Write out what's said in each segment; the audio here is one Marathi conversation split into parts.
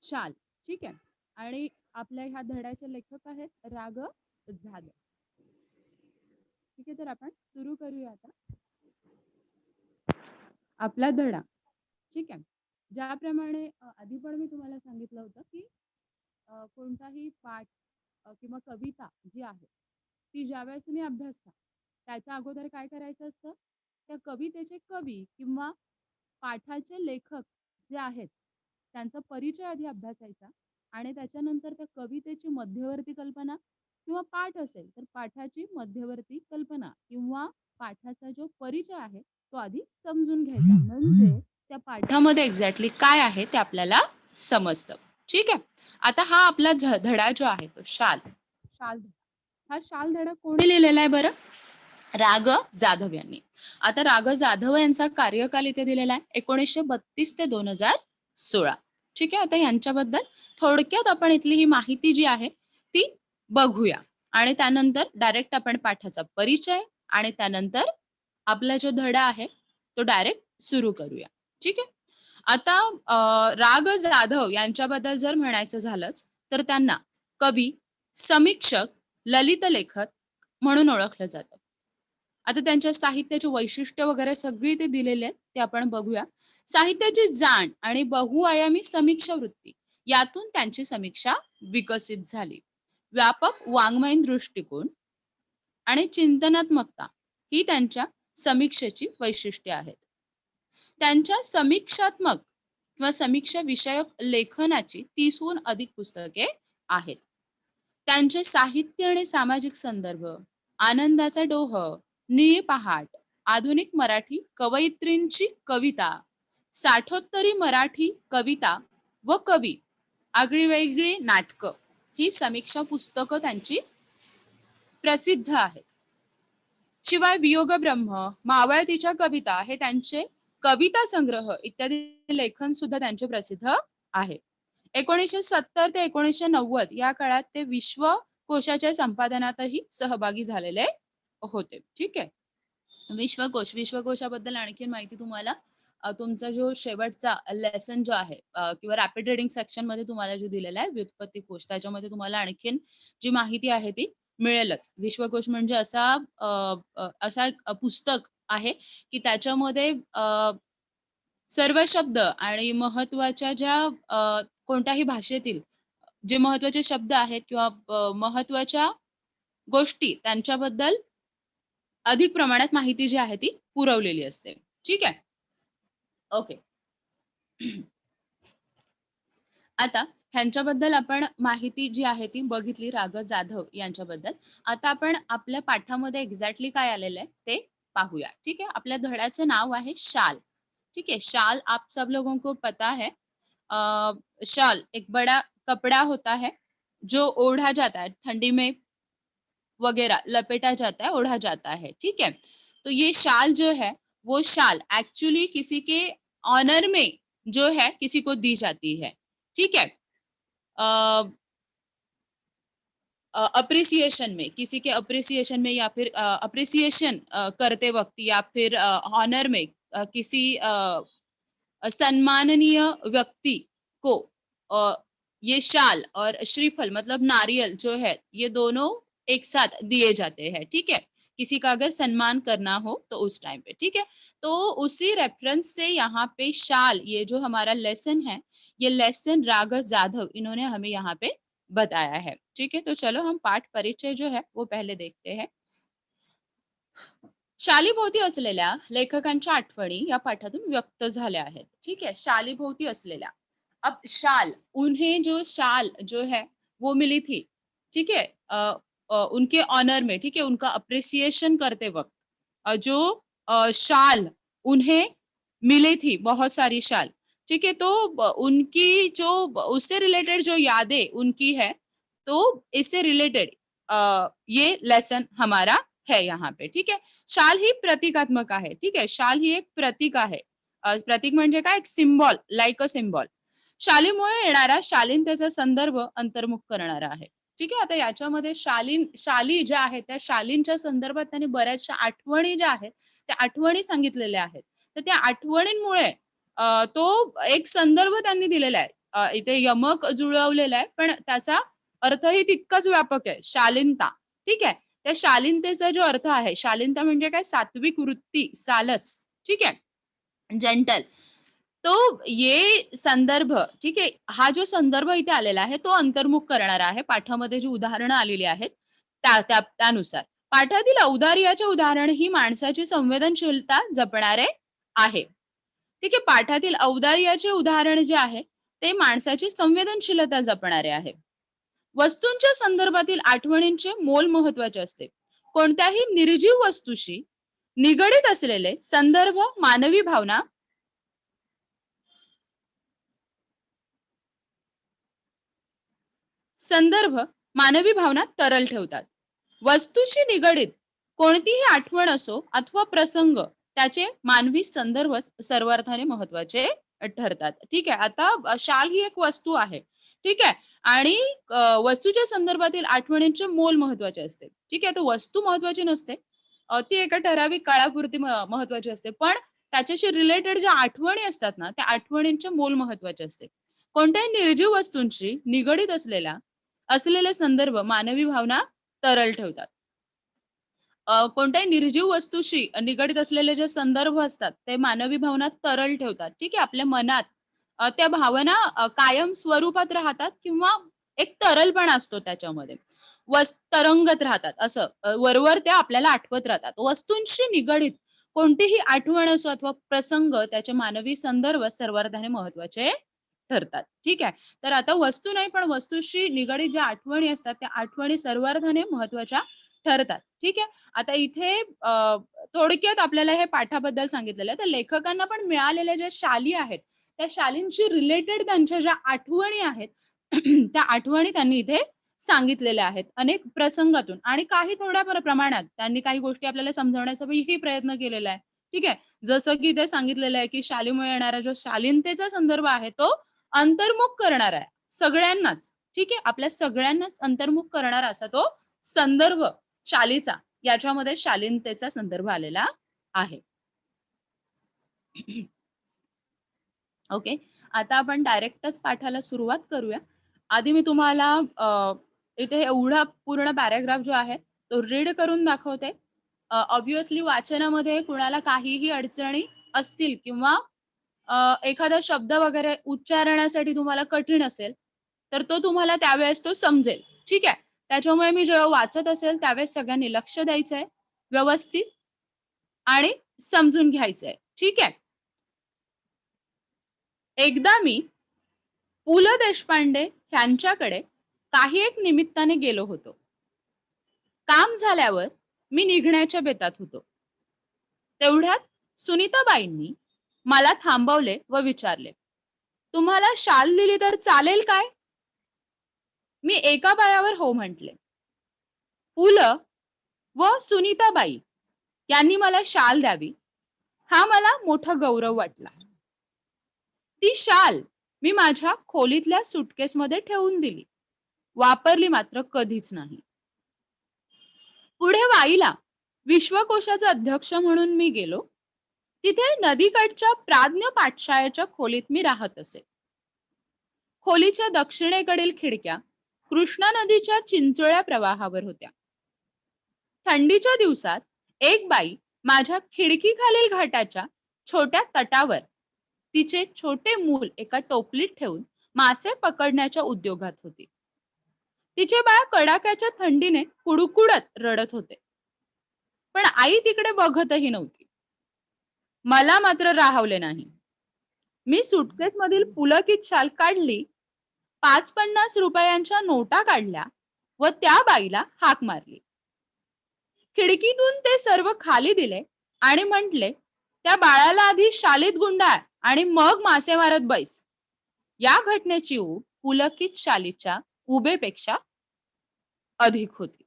शाल. ठीक आहे. आणि आपल्या ह्या धड्याचे लेखक आहेत रा. ग. जाधव. ठीक आहे, तर आपण सुरू करूया आता आपला धडा. ठीक आहे. ज्याप्रमाणे आधी पण मी तुम्हाला सांगितलं होतं की कोणताही पाठ किंवा कविता जी आहे ती ज्यावेळेस तुम्ही अभ्यासता त्याच्या अगोदर काय करायचं असतं, त्या कवितेचे कवी किंवा पाठाचे लेखक जे आहेत त्यांचा परिचय आधी अभ्यासायचा आणि त्याच्यानंतर त्या कवितेची मध्यवर्ती कल्पना किंवा पाठ असेल तर पाठाची मध्यवर्ती कल्पना किंवा पाठाचा जो परिचय आहे तो आधी समजून घ्यायचा, म्हणजे त्या पाठामध्ये एक्झॅक्टली काय आहे ते आपल्याला समजतं. ठीक आहे. आता हा आपला धडा जो आहे तो शाल धडा. हा शाल धडा कोणी लिहिलेला आहे बरं? रा. ग. जाधव यांनी. आता रा. ग. जाधव यांचा कार्यकाल इथे दिलेला आहे 1932 ते 2016. ठीक आहे. आता यांच्याबद्दल थोडक्यात आपण इथली ही माहिती जी आहे ती बघूया आणि त्यानंतर डायरेक्ट आपण पाठाचा परिचय आणि त्यानंतर आपला जो धडा आहे तो डायरेक्ट सुरू करूया. ठीक आहे. आता रा. ग. जाधव यांच्याबद्दल जर म्हणायचं झालंच तर त्यांना कवी, समीक्षक, ललित लेखक म्हणून ओळखलं जातं. आता त्यांच्या साहित्याचे वैशिष्ट्य वगैरे सगळी ते दिलेले आहेत ते आपण बघूया. साहित्याची जाण आणि बहुआयामी समीक्षा वृत्ती यातून त्यांची समीक्षा विकसित झाली. व्यापक वाङ्मयीन दृष्टिकोन आणि चिंतनात्मकता ही त्यांच्या समीक्षेची वैशिष्ट्ये आहेत. त्यांच्या समीक्षात्मक किंवा समीक्षा विषयक लेखनाची 30हून अधिक पुस्तके आहेत. त्यांचे साहित्य आणि सामाजिक संदर्भ, आनंदाचा डोह, निळी पहाट, आधुनिक मराठी कवयित्रींची कविता, साठोत्तरी मराठी कविता व कवी, आगळीवेगळी नाटकं ही समीक्षा पुस्तकं त्यांची प्रसिद्ध आहेत. शिवाय वियोग ब्रह्म, मावळतीच्या कविता हे त्यांचे कविता संग्रह इत्यादी लेखन सुद्धा त्यांचे प्रसिद्ध आहे. 1970 ते 1990 या काळात ते विश्वकोशाच्या संपादनातही सहभागी झालेले होते. ठीक आहे. विश्वकोशाबद्दल आणखी माहिती तुम्हाला तुमचा जो शेवटचा लेसन जो आहे किंवा रॅपिड रीडिंग सेक्शन मध्ये तुम्हाला जो दिलेला आहे व्युत्पत्ती कोश, त्याच्यामध्ये तुम्हाला आणखीन जी माहिती आहे ती मिळेलच. विश्वकोश म्हणजे असा एक पुस्तक आहे की त्याच्यामध्ये सर्व शब्द आणि महत्वाच्या ज्या कोणत्याही भाषेतील जे महत्वाचे शब्द आहेत किंवा महत्वाच्या गोष्टी त्यांच्याबद्दल अधिक प्रमाणात माहिती जी आहे ती पुरवलेली असते. ठीक आहे. ओके. आता ह्यांच्याबद्दल आपण माहिती जी आहे ती बघितली रा. ग. जाधव यांच्याबद्दल. आता आपण आपल्या पाठामध्ये एक्झॅक्टली काय आलेलं आहे ते पाहूया. ठीक है. आपल्या धड्याचं नाव आहे शाल. ठीक है. शाल आप सब लोगों को पता है. शाल एक बड़ा कपड़ा होता है जो ओढ़ा जाता है ठंडी में वगैरह, लपेटा जाता है, ओढ़ा जाता है. ठीक है. तो ये शाल जो है वो शाल एक्चुअली किसी के ऑनर में जो है किसी को दी जाती है. ठीक है. अप्रिसिएशन में, किसी के अप्रिसिएशन में या फिर अप्रिसिएशन करते वक्त या फिर ऑनर में किसी सम्माननीय व्यक्ति को ये शाल और श्रीफल मतलब नारियल जो है ये दोनों एक साथ दिए जाते हैं. ठीक है. किसी का अगर सम्मान करना हो तो उस टाइम पे. ठीक है. तो उसी रेफरेंस से यहाँ पे शाल, ये जो हमारा लेसन है, ये लेसन रा. ग. जाधव इन्होंने हमें यहाँ पे बताया है. ठीक है. तो चलो हम पाठ परिचय जो है वो पहले देखते हैं. शालीभोवती असलेल्या लेखकांच्या आठवणी या पाठातून व्यक्त झाल्या आहेत. ठीक है. शालीभोवती असलेल्या. अब शाल, उन्हें जो शाल जो है वो मिली थी. ठीक है. उनके ऑनर में. ठीक है. उनका अप्रिसिएशन करते वक्त जो शाल उन्हें मिली थी, बहुत सारी शाल. ठीक है. तो उनकी जो उससे रिलेटेड जो यादें उनकी है, तो इससे रिलेटेड ये लेसन हमारा है यहाँ पे. ठीक है. शाल ही प्रतीकात्मक आहे. ठीक आहे. शाल ही एक प्रतीक आहे. प्रतीक म्हणजे काय? एक सिम्बॉल, लाईक अ सिम्बॉल. शालीमुळे येणारा शालीनतेचा संदर्भ अंतर्मुख करणारा आहे. ठीक आहे. आता याच्यामध्ये शाली ज्या आहेत त्या शालींच्या संदर्भात त्यांनी बऱ्याचशा आठवणी ज्या आहेत त्या आठवणी सांगितलेल्या आहेत. तर त्या आठवणींमुळे तो एक संदर्भ त्यांनी दिलेला आहे इथे यमक जुळवलेला आहे, पण त्याचा अर्थही तितकाच व्यापक आहे, शालीनता. ठीक आहे. त्या शालीनतेचा जो अर्थ आहे, शालीनता म्हणजे काय? सात्विक वृत्ती, सालस. ठीक आहे. जेंटल. तो ये संदर्भ, ठीक आहे. हा जो संदर्भ इथे आलेला आहे, तो अंतर्मुख करणारा आहे. पाठामध्ये जी उदाहरणं आलेली आहेत, त्यानुसार. पाठातील औदार्याचे उदाहरण ही माणसाची संवेदनशीलता जपणारे आहे. ठीक आहे. पाठातील औदार्याचे उदाहरण जे आहे, ते माणसाची संवेदनशीलता जपणारे आहे. वस्तूंच्या संदर्भातील आठवणींचे मोल महत्वाचे असते. कोणत्याही निर्जीव वस्तूशी निगडित असलेले संदर्भ मानवी भावना मानवी भावना तरल ठेवतात. वस्तूशी निगडित कोणतीही आठवण असो अथवा प्रसंग त्याचे मानवी संदर्भ सर्वार्थाने महत्वाचे ठरतात. ठीक आहे. आता शाल ही एक वस्तू आहे. ठीक आहे. आणि वस्तूच्या संदर्भातील आठवणींचे मोल महत्वाचे असते. ठीक आहे. तर वस्तू महत्वाची नसते. ती एका ठराविक काळापुरती महत्वाची असते. पण त्याच्याशी रिलेटेड ज्या आठवणी असतात ना, त्या आठवणींचे मोल महत्वाचे असते. कोणत्याही निर्जीव वस्तूंशी निगडित असलेले संदर्भ मानवी भावना तरल ठेवतात. कोणत्याही निर्जीव वस्तूशी निगडित असलेले जे संदर्भ असतात, ते मानवी भावना तरल ठेवतात. ठीक आहे. आपल्या मनात त्या भावना कायम स्वरूपात राहतात किंवा एक तरलपणा असतो त्याच्यामध्ये. तरंगत राहतात असं. वरवर त्या आपल्याला आठवत राहतात. वस्तूंशी निगडित कोणतीही आठवण असो अथवा प्रसंग त्याचे मानवी संदर्भ सर्वार्थाने महत्वाचे ठरतात. ठीक आहे. तर आता वस्तू नाही, पण वस्तूशी निगडित ज्या आठवणी असतात, त्या आठवणी सर्वार्थाने महत्वाच्या ठरतात. ठीक आहे. आता इथे थोडक्यात आपल्याला हे पाठाबद्दल सांगितलेलं आहे. तर लेखकांना पण मिळालेल्या ज्या शाली आहेत, त्या शालींशी रिलेटेड त्यांच्या ज्या आठवणी आहेत, त्या आठवणी त्यांनी इथे सांगितलेल्या आहेत अनेक प्रसंगातून आणि काही थोड्या प्रमाणात त्यांनी काही गोष्टी आपल्याला समजवण्याचाही प्रयत्न केलेला आहे. ठीक आहे. जसं की ते सांगितलेलं आहे, की शालीमुळे येणारा जो शालीनतेचा संदर्भ आहे, तो अंतर्मुख करणारा आहे. सगळ्यांनाच. ठीक आहे. आपल्या सगळ्यांनाच अंतर्मुख करणारा असा तो संदर्भ शालीचा, याच्यामध्ये शालीनतेचा संदर्भ आलेला आहे. ओके. आता आपण डायरेक्टच पाठाला सुरुवात करूया. आधी मी तुम्हाला इथे एवढा पूर्ण पॅराग्राफ जो आहे, तो रीड करून दाखवते. ऑब्व्हियसली वाचनामध्ये कुणाला काहीही अडचणी असतील किंवा एखादा शब्द वगैरे उच्चारण्यासाठी तुम्हाला कठीण असेल, तर तो तुम्हाला त्यावेळेस तो समजेल. ठीक आहे. त्याच्यामुळे मी जेव्हा वाचत असेल, त्यावेळेस सगळ्यांनी लक्ष द्यायचंय व्यवस्थित आणि समजून घ्यायचंय. ठीक आहे. एकदा मी पु. ल. देशपांडे यांच्याकडे काही एक निमित्ताने गेलो होतो. काम झाल्यावर मी निघण्याच्या बेतात होतो. तेवढ्यात सुनीताबाईंनी मला थांबवले व विचारले, तुम्हाला शाल दिली तर चालेल काय? मी एका पायावर हो म्हटले. पु. ल. व सुनीताबाई यांनी मला शाल द्यावी, हा मला मोठा गौरव वाटला. ती शाल मी माझ्या खोलीतल्या सुटकेसमध्ये ठेवून दिली. वापरली मात्र कधीच नाही. पुढे वाईला विश्वकोशाचा अध्यक्ष म्हणून मी गेलो. तिथे नदीकडच्या प्राज्ञ पाठशाळेच्या खोलीत मी राहत असे. खोलीच्या दक्षिणेकडील खिडक्या कृष्णा नदीच्या चिंचोळ्या प्रवाहावर होत्या. थंडीच्या दिवसात एक बाई माझ्या खिडकीखालील घाटाच्या छोट्या तटावर तिचे छोटे मूल एका टोपलीत ठेवून मासे पकडण्याच्या उद्योगात होती. तिचे बाळ कडाक्याच्या थंडीने कुडकुडत रडत होते. पण आई तिकडे बघतही नव्हती. मला मात्र राहवले नाही. मी सुटकेस मधील पुलकित शाल काढली, 5-50 रुपयांच्या नोटा काढल्या व त्या बाईला हाक मारली. खिडकीतून ते सर्व खाली दिले आणि म्हटले, त्या बाळाला आधी शालीत गुंडाळ आणि मग मासे मारत बैस. या घटनेची ऊब पुलकित शालीच्या उभेपेक्षा अधिक होती.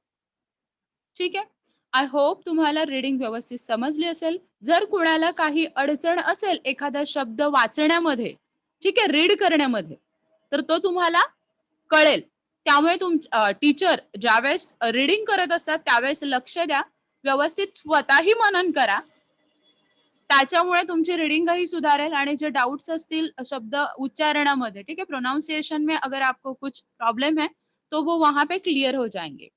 ठीक आहे. आय होप तुम्हाला रीडिंग व्यवस्थित समजली असेल. जर कुणाला काही अडचण असेल एखादा शब्द वाचण्यामध्ये, ठीक आहे, रीड करण्यामध्ये, तर तो तुम्हाला कळेल. त्यामुळे टीचर ज्यावेळेस रीडिंग करत असतात त्यावेळेस लक्ष द्या. व्यवस्थित स्वतःही मनन करा. त्याच्यामुळे तुमची रीडिंगही सुधारेल आणि जे डाउट्स असतील शब्द उच्चारणामध्ये, ठीक है, प्रोनाउंसिएशन में अगर आपको कुछ प्रॉब्लम है तो वो वहां पे क्लियर हो जाएंगे,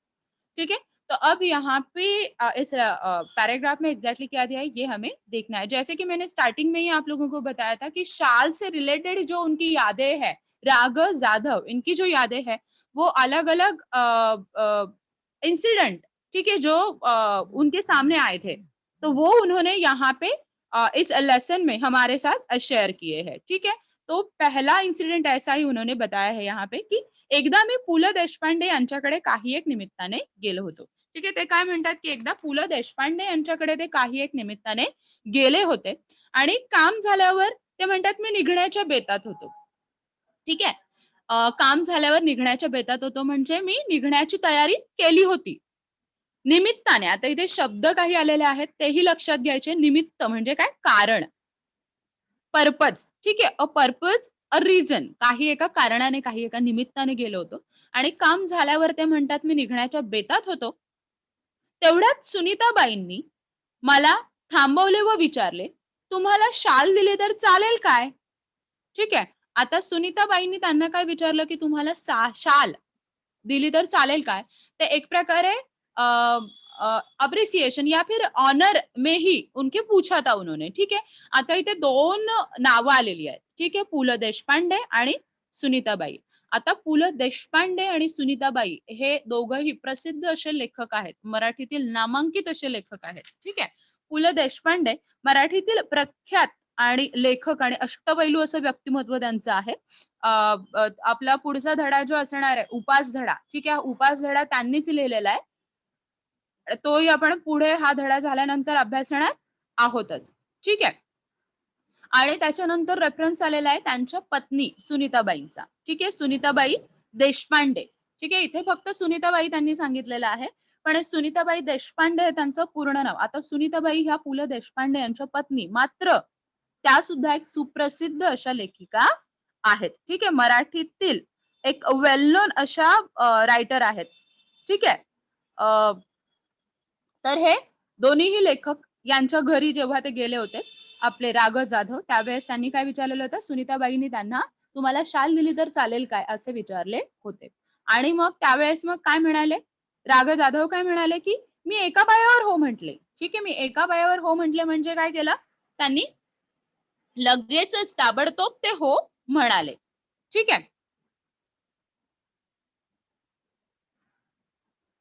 ठीक है। तो अब यहाँ पे इस पैराग्राफ में एग्जैक्टली क्या दिया है ये हमें देखना है। जैसे कि मैंने स्टार्टिंग में ही आप लोगों को बताया था कि शाल से रिलेटेड जो उनकी यादें हैं, राग जाधव इनकी जो यादें हैं वो अलग अलग इंसिडेंट, ठीक है, जो उनके सामने आए थे, तो वो उन्होंने यहाँ पे इस लेसन में हमारे साथ शेयर किए हैं, ठीक है। तो पहला इंसिडेंट ऐसा ही उन्होंने बताया है यहाँ पे की एकदा मी पु ल देशपांडे यांच्याकडे काही एक निमित्ताने गेलो होतो, ठीक आहे। ते काय म्हणतात की एकदा पु ल देशपांडे यांच्याकडे ते काही एक निमित्ताने गेले होते आणि काम झाल्यावर ते म्हणतात मी निघण्याच्या बेतात होतो, ठीक आहे। काम झाल्यावर निघण्याच्या बेतात होतो म्हणजे मी निघण्याची तयारी केली होती निमित्ताने। आता इथे शब्द काही आलेले आहेत तेही लक्षात घ्यायचे। निमित्त म्हणजे काय, कारण, पर्पज, ठीक आहे, अ पर्पज अ रिझन, काही एका कारणाने काही एका निमित्ताने गेलो होतो आणि काम झाल्यावर ते म्हणतात मी निघण्याच्या बेतात होतो। तेवढ्यात सुनीताबाईंनी मला थांबवले व विचारले तुम्हाला शाल दिले तर चालेल काय, ठीक आहे। आता सुनीताबाईंनी त्यांना काय विचारलं की तुम्हाला शाल दिली तर चालेल काय, ते एक प्रकारे अप्रिसिएशन या फिर ऑनर में ही उनके पूछा था उन्होंने, ठीक है। आता इथे दोन नावं आलेली आहेत, ठीक आहे, पु ल देशपांडे आणि सुनीताबाई। आता पु ल देशपांडे आणि सुनीताबाई हे दोघंही प्रसिद्ध असे लेखक आहेत, मराठीतील नामांकित असे लेखक आहेत, ठीक आहे। पु ल देशपांडे मराठीतील प्रख्यात आणि लेखक आणि अष्टपैलू असं व्यक्तिमत्व त्यांचं आहे। आपला पुढचा धडा जो असणार आहे उपास धडा, ठीक आहे, उपास धडा त्यांनीच लिहिलेला आहे, तोही आपण पुढे हा धडा झाल्यानंतर अभ्यासणार आहोतच, ठीक आहे। आणि त्याच्यानंतर रेफरन्स आलेला आहे त्यांच्या पत्नी सुनीताबाईंचा, ठीक आहे, सुनीताबाई देशपांडे, ठीक आहे। इथे फक्त सुनीताबाई त्यांनी सांगितलेलं आहे, पण सुनीताबाई देशपांडे हे त्यांचं पूर्ण नाव। आता सुनीताबाई ह्या पु ल देशपांडे यांच्या पत्नी, मात्र त्या सुद्धा एक सुप्रसिद्ध अशा लेखिका आहेत, ठीक आहे, मराठीतील एक वेल नोन अशा रायटर आहेत, ठीक आहे। तर हे दोन्हीही लेखक यांच्या घरी जेव्हा ते गेले होते आपले राग जाधव, त्यावेळेस त्यांनी काय विचारलेलं होतं, सुनीताबाईंनी त्यांना तुम्हाला शाल दिली तर चालेल काय असे विचारले होते। आणि मग त्यावेळेस मग काय म्हणाले, राग जाधव काय म्हणाले की मी एका पायावर हो म्हटले, ठीक आहे, मी एका पायावर हो म्हटले म्हणजे काय केलं त्यांनी लगेचच ताबडतोब ते हो म्हणाले, ठीक आहे।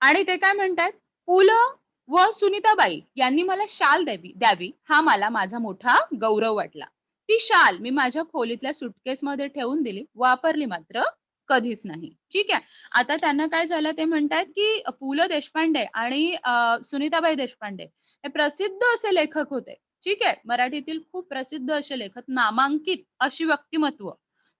आणि ते काय म्हणतात, पु ल व सुनीताबाई यांनी मला शाल द्यावी हा मला माझा मोठा गौरव वाटला। ती शाल मी माझ्या खोलीतल्या सुटकेसमध्ये ठेवून दिली, वापरली मात्र कधीच नाही, ठीक आहे। आता त्यांना काय झालं ते म्हणतात की पु ल देशपांडे आणि सुनीताबाई देशपांडे हे प्रसिद्ध असे लेखक होते, ठीक आहे, मराठीतील खूप प्रसिद्ध असे लेखक, नामांकित अशी व्यक्तिमत्व,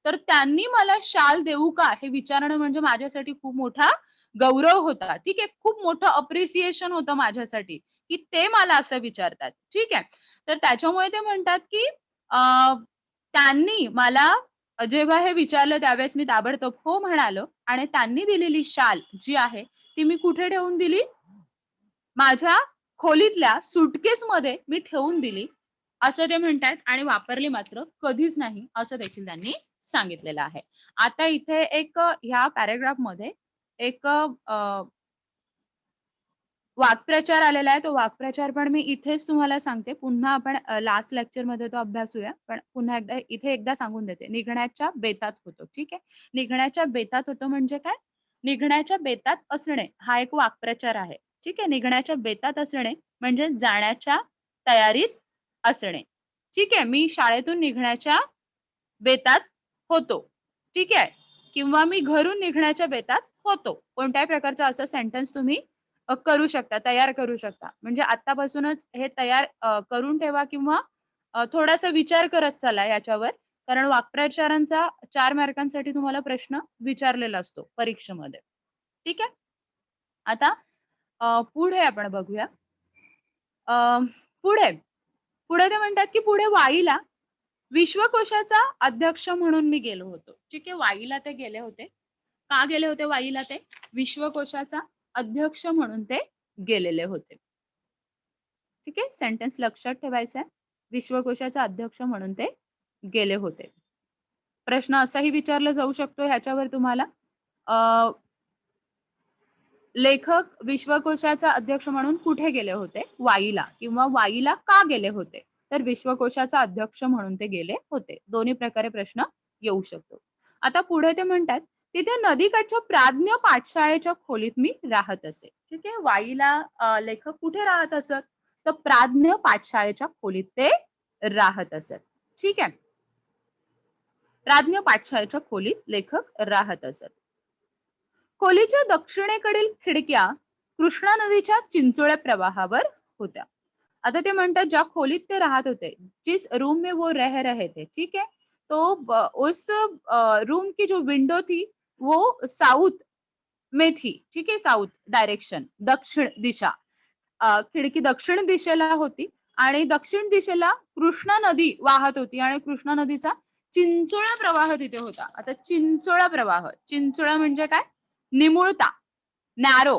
तर त्यांनी मला शाल देऊ का हे विचारणं म्हणजे माझ्यासाठी खूप मोठा गौरव होता, ठीक आहे, खूप मोठं अप्रिसिएशन होतं माझ्यासाठी की ते मला असं विचारतात, ठीक आहे। तर त्याच्यामुळे ते म्हणतात की त्यांनी मला जेव्हा हे विचारलं त्यावेळेस मी ताबडतोब हो म्हणालो आणि त्यांनी दिलेली शाल जी आहे ती मी कुठे ठेवून दिली, माझ्या खोलीतल्या सुटकेसमध्ये मी ठेवून दिली असं ते म्हणतात आणि वापरली मात्र कधीच नाही असं देखील त्यांनी सांगितलेलं आहे। आता इथे एक ह्या पॅराग्राफ मध्ये एक वाक्प्रचार आलेला आहे, तो वाक्प्रचार पण मी इथेच तुम्हाला सांगते, पुन्हा आपण लास्ट लेक्चर मध्ये तो अभ्यासूया, पण पुन्हा एकदा इथे एकदा सांगून देते, निघण्याच्या बेतात होतो, ठीक आहे। निघण्याच्या बेतात होतो म्हणजे काय, निघण्याच्या बेतात असणे हा एक वाक्प्रचार आहे, ठीक आहे। निघण्याच्या बेतात असणे म्हणजे जाण्याच्या तयारीत असणे, ठीक आहे। मी शाळेतून निघण्याच्या बेतात होतो, ठीक आहे, किंवा मी घरून निघण्याच्या बेतात होतो, कोणत्याही प्रकारचा असं सेंटेन्स तुम्ही करू शकता, तयार करू शकता, म्हणजे आतापासूनच हे तयार करून ठेवा किंवा थोडासा विचार करत चला याच्यावर, कारण वाक्प्रचारांचा 4 मार्कांसाठी तुम्हाला प्रश्न विचारलेला असतो परीक्षेमध्ये, ठीक आहे। आता पुढे आपण बघूया, पुढे पुढे ते म्हणतात की पुढे वाईला विश्वकोशाचा अध्यक्ष म्हणून मी गेलो होतो, ठीक आहे। वाईला ते गेले होते, का गेले होते वाईला, ते विश्वकोशाचा अध्यक्ष म्हणून ते गेलेले होते, ठीक आहे। सेंटेन्स लक्षात ठेवायचं आहे, विश्वकोशाचे अध्यक्ष म्हणून ते गेले होते. प्रश्न असाही विचारला जाऊ शकतो ह्याच्यावर तुम्हाला लेखक विश्वकोशाचा अध्यक्ष म्हणून कुठे गेले होते? वाईला, किंवा वाईला का गेले होते? तर विश्वकोशाचा अध्यक्ष म्हणून ते गेले होते. दोन्ही प्रकारे प्रश्न येऊ शकतो. आता पुढे ते म्हणतात, तिथे नदीकाठच्या प्राज्ञ पाठशाळेच्या खोलीत मी राहत असे. ठीक आहे, वाईला लेखक कुठे राहत असत? तर प्राज्ञ पाठशाळेच्या खोलीत ते राहत असत. ठीक आहे, प्राज्ञ पाठशाळेच्या खोलीत लेखक राहत असत. खोलीच्या दक्षिणेकडील खिडक्या कृष्णा नदीच्या चिंचोळ्या प्रवाहावर होत्या. आता ते म्हणतात ज्या खोलीत ते राहत होते, जिस रूम में वो रह रहे थे, ठीक है, तो उस रूम की जो विंडो थी वो साउथ में थी. ठीक है, साउथ डायरेक्शन, दक्षिण दिशा. खिडकी दक्षिण दिशेला होती आणि दक्षिण दिशेला कृष्णा नदी वाहत होती आणि कृष्णा नदीचा चिंचोळा प्रवाह तिथे होता. आता चिंचोळा प्रवाह, चिंचोळा म्हणजे काय? निमुळता, नॅरो.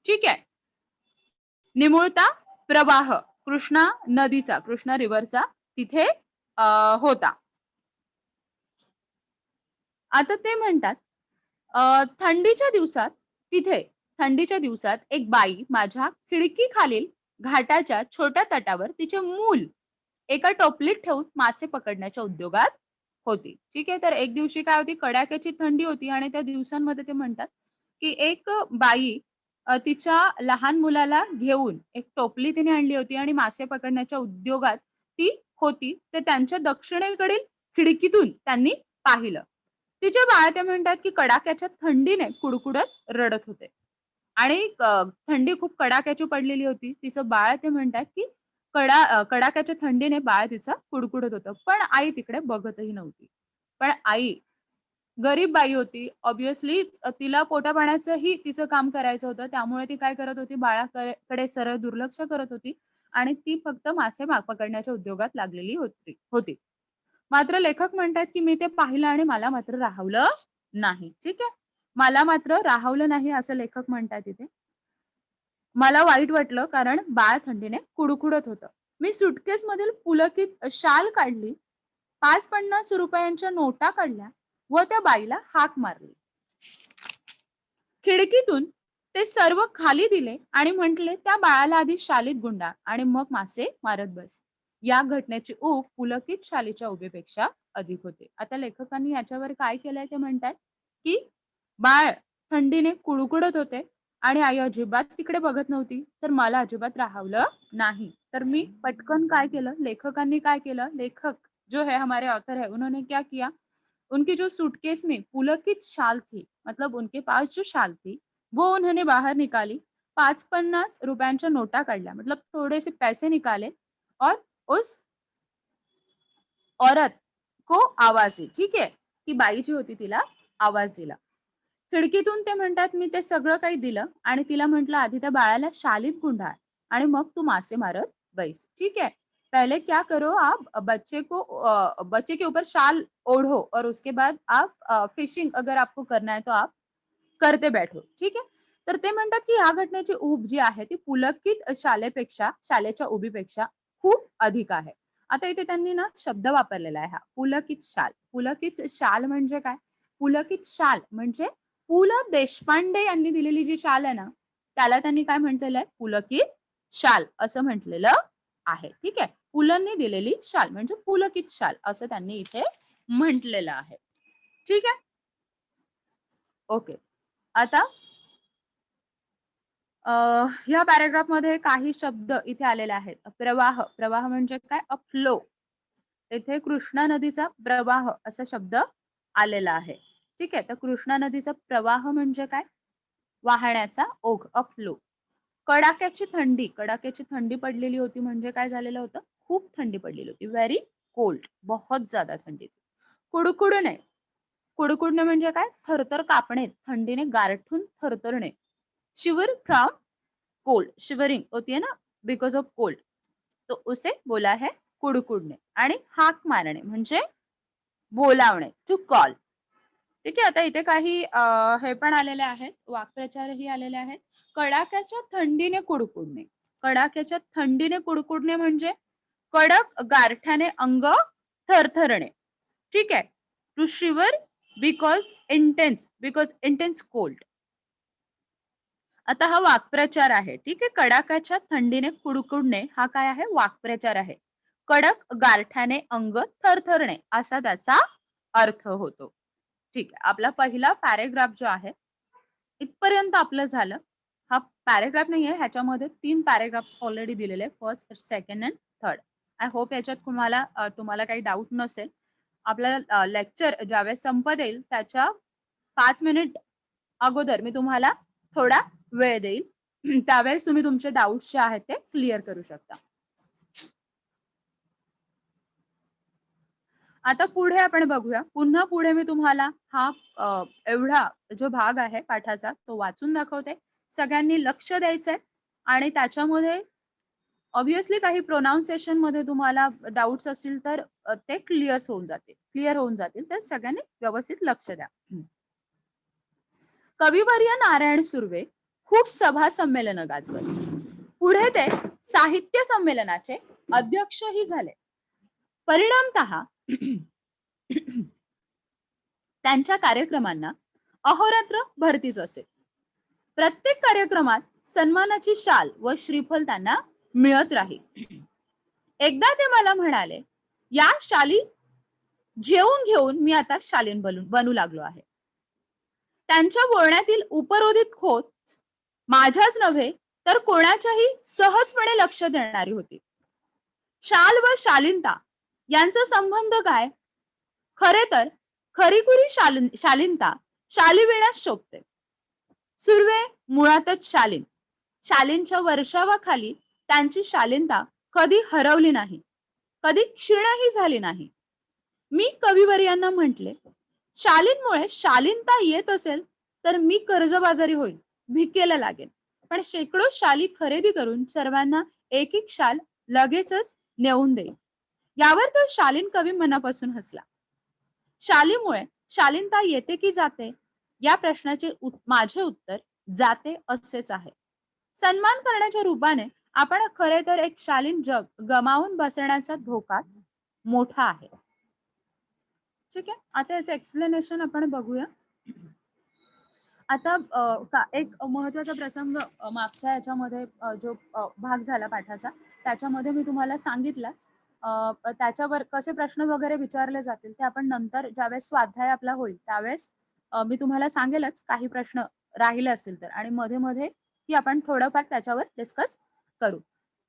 ठीक आहे, निमुळता प्रवाह कृष्णा नदीचा, कृष्णा रिव्हरचा तिथे होता. आता ते म्हणतात थंडीच्या दिवसात तिथे, थंडीच्या दिवसात एक बाई माझ्या खिडकी खालील घाटाच्या छोट्या तटावर तिचे मूल एका टोपलीत ठेवून मासे पकडण्याच्या उद्योगात होती. ठीक आहे, तर एक दिवशी काय होती, कडाक्याची थंडी होती आणि त्या दिवसांमध्ये ते म्हणतात की एक बाई तिच्या लहान मुलाला घेऊन एक टोपली तिने आणली होती आणि मासे पकडण्याच्या उद्योगात ती होती. ते त्यांच्या दक्षिणेकडील खिडकीतून त्यांनी पाहिलं. तिचे बाळ ते म्हणतात की कडाक्याच्या थंडीने कुडकुडत रडत होते आणि थंडी खूप कडाक्याची पडलेली होती. तिचं बाळ ते म्हणतात की कडाक्याच्या थंडीने बाळ तिचं कुडकुडत होतं, पण आई तिकडे बघतही नव्हती. पण आई गरीब बाई होती, ऑब्व्हियसली तिला पोटापाण्याचंही तिचं काम करायचं होतं. त्यामुळे ती काय करत होती, बाळाकडे सरळ दुर्लक्ष करत होती आणि ती फक्त मासे पकडण्याच्या उद्योगात लागलेली होती. मात्र लेखक म्हणतात की मी ते पाहिलं आणि मला मात्र राहवलं नाही. ठीक आहे, मला मात्र राहवलं नाही असं लेखक म्हणतात इथे. मला वाईट वाटलं कारण बाळ थंडीने कुडकुडत होतं. मी सुटकेस मधील पुलकित शाल काढली, 5-50 रुपयांच्या नोटा काढल्या व त्या बाईला हाक मारली. खिडकीतून ते सर्व खाली दिले आणि म्हटले त्या बाळाला आधी शालीत गुंडा आणि मग मासे मारत बस. या घटनेची ऊब पुलकित शालीच्या उभेपेक्षा अधिक होते. आता लेखकांनी याच्यावर काय केलंय ते म्हणतात की बाळ थंडीने कुडकुडत होते आणि आई अजिबात तिकडे बघत नव्हती, तर मला अजिबात राहवलं नाही. तर मी पटकन काय केलं, लेखकांनी काय केलं, लेखक जो है हमारे ऑथर है, उन्होंने क्या किया, उनकी जो सूटकेस में पुलकित शाल थी, मतलब उनके पास जो शाल थी वो उन्होंने बाहर निकाली, 5-50 रुपयांच्या नोटा काढल्या, मतलब थोड़े से पैसे निकाले और उस औरत को आवाज दी. ठीक आहे, ती बाई जी होती तिला आवाज दिला. खिडकीतून ते म्हणतात मी ते सगळं काही दिलं आणि तिला म्हटलं आधी त्या बाळाला शालीत गुंडाळ आणि मग तू मासे मारत बैस. ठीक है, पहले क्या करो, आप बच्चे के ऊपर शाल ओढ़ो और उसके बाद आप फिशिंग अगर आपको करना है तो आप करते बैठो. ठीक आहे, तर ते म्हणतात की या घटनेची ऊब जी आहे ती पुलकित शालेच्या उबीपेक्षा खूप अधिक आहे. आता इथे त्यांनी ना शब्द वापरलेला आहे हा, पुलकित शाल. पुलकित शाल म्हणजे काय? पुलकित शाल म्हणजे पु ल देशपांडे यांनी दिलेली जी शाल आहे ना, त्याला त्यांनी काय म्हटलेलं आहे, पुलकित शाल असं म्हटलेलं आहे. ठीक आहे, पुलंनी दिलेली शाल म्हणजे पुलकित शाल असं त्यांनी इथे म्हटलेलं आहे. ठीक आहे, ओके. आता या पॅराग्राफ मध्ये काही शब्द इथे आलेले आहेत. प्रवाह, प्रवाह म्हणजे काय, अ फ्लो. इथे कृष्णा नदीचा प्रवाह असा शब्द आलेला आहे. ठीक आहे, तर कृष्णा नदीचा प्रवाह म्हणजे काय, वाहण्याचा ओघ, अ फ्लो. कडाक्याची थंडी, कडाक्याची थंडी पडलेली होती म्हणजे काय झालेलं होतं, खूप थंडी पडलेली होती, व्हेरी कोल्ड, बहुत ज्यादा थंडी. कुडकुडणे, कुडकुडणे म्हणजे काय, थरथर कापणे, थंडीने गारठून थरथरणे. शिवर फ्रॉम कोल्ड, शिवरिंग होती है ना बिकॉज ऑफ कोल्ड, तो उसे बोला है कुडकुडणे. आणि हाक मारणे म्हणजे बोलावणे, टू कॉल. ठीक आहे, आता इथे काही हे पण आलेले आहेत, वाक्प्रचारही आलेले आहेत. कडाक्याच्या थंडीने कुडकुडणे, कडाक्याच्या थंडीने कुडकुडणे म्हणजे कडक गारठ्याने अंग थरथरणे. ठीक आहे. To shiver because intense cold. आता हा वाक्प्रचार आहे. ठीक आहे. कडाक्याच्या थंडीने कुडकुडणे हा काय आहे? वाक्प्रचार आहे. कडक गारठ्याने अंग थरथरणे असा त्याचा अर्थ होतो. ठीक आहे. आपला पहिला पॅरेग्राफ जो आहे इथपर्यंत आपलं झालं. हा पॅरेग्राफ नाहीये, ह्याच्यामध्ये 3 पॅरेग्राफ्स ऑलरेडी दिलेले आहे. First, second and third. I hope याच्यात तुम्हाला काही डाऊट नसेल. आपल्याला लेक्चर ज्यावेळेस संपत येईल त्याच्या 5 मिनिट अगोदर मी तुम्हाला थोडा वेळ देईल. त्यावेळेस तुम्ही तुमचे डाऊट्स जे आहेत ते क्लिअर करू शकता. आता पुढे आपण बघूया. पुन्हा पुढे मी तुम्हाला हा एवढा जो भाग आहे पाठाचा तो वाचून दाखवते. सगळ्यांनी लक्ष द्यायचंय आणि त्याच्यामध्ये ऑब्व्हियसली काही प्रोनाउन्सिएशन मध्ये तुम्हाला डाऊट्स असतील तर ते क्लिअर होऊन जातील. तर सगळ्यांनी व्यवस्थित लक्ष द्या. कविवर्य नारायण सुर्वे खूप सभा संमेलन गाजवत. पुढे ते साहित्य संमेलनाचे अध्यक्षही झाले. परिणामतः त्यांच्या कार्यक्रमांना अहोरात्र भरतीच असे. प्रत्येक कार्यक्रमात सन्मानाची शाल व श्रीफल त्यांना मिळत राहील. एकदा ते मला म्हणाले, या शाली घेऊन घेऊन मी आता शालीन बनू लागलो आहे. त्यांच्या बोलण्यातील उपरोधित खोच माझ्याच नव्हे तर कोणाच्याही सहजपणे लक्ष देणारी होती. शाल व शालीनता यांचा संबंध काय? खरे तर खरीखुरी शालीनता शालिविण्यास शोभते. सुर्वे मुळातच शालीन. शालीनच्या वर्षावाखाली त्यांची शालीनता कधी हरवली नाही, कधी क्षीणही झाली नाही. मी कविवर्यांना म्हटले, शालीनमुळे शालीनता येत असेल तर मी कर्जबाजारी होईल, भिकेला लागेल. पण शेकडो शाली खरेदी करून सर्वांना एक एक शाल लगेचच नेऊन देईल. यावर तो शालीन कवी मनापासून हसला. शालीमुळे शालीनता येते की जाते या प्रश्नाचे माझे उत्तर जाते असेच आहे. सन्मान करण्याच्या रूपाने आपण खरे तर एक शालीन जग गमावून बसण्याचा धोका मोठा आहे. ठीक आहे. आता याचं एक्सप्लेनेशन आपण बघूया. आता एक महत्वाचा प्रसंग मागच्या याच्यामध्ये जो भाग झाला पाठाचा त्याच्यामध्ये मी तुम्हाला सांगितलंच. त्याच्यावर कसे प्रश्न वगैरे विचारले जातील ते आपण नंतर ज्यावेळेस स्वाध्याय आपला होईल त्यावेळेस मी तुम्हाला सांगेलच काही प्रश्न राहिले असतील तर, आणि मध्ये मध्ये की आपण थोडंफार त्याच्यावर डिस्कस करू.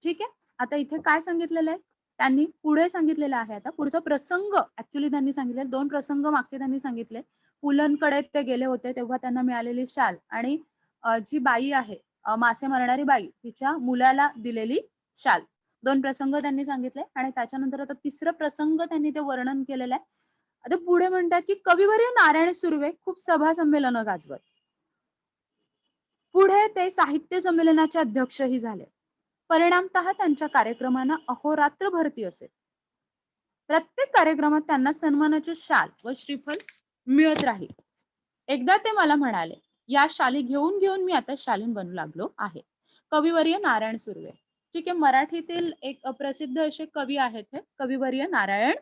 ठीक आहे. आता इथे काय सांगितलेलं आहे त्यांनी पुढे सांगितलेलं आहे. आता पुढचा प्रसंग ऍक्च्युली त्यांनी सांगितले 2 प्रसंग मागचे त्यांनी सांगितले. पुलंकडे ते गेले होते तेव्हा त्यांना मिळालेली शाल आणि जी बाई आहे मासे मारणारी बाई तिच्या मुलाला दिलेली शाल. 2 प्रसंग त्यांनी सांगितले आणि त्याच्यानंतर आता तिसरं प्रसंग त्यांनी ते वर्णन केलेलं आहे. आता पुढे म्हणतात की कविवर्य नारायण सुर्वे खूप सभा संमेलन गाजवत. पुढे ते साहित्य संमेलनाचे अध्यक्षही झाले. परिणामतः त्यांच्या कार्यक्रमांना अहोरात्र भरती असे. प्रत्येक कार्यक्रमात त्यांना सन्मानाचे शाल व श्रीफल मिळत राहील. एकदा ते मला म्हणाले, या शाली घेऊन घेऊन मी आता शालीन बनू लागलो आहे. कविवर्य नारायण सुर्वे. ठीक आहे. मराठीतील एक प्रसिद्ध असे कवी आहेत हे कविवर्य नारायण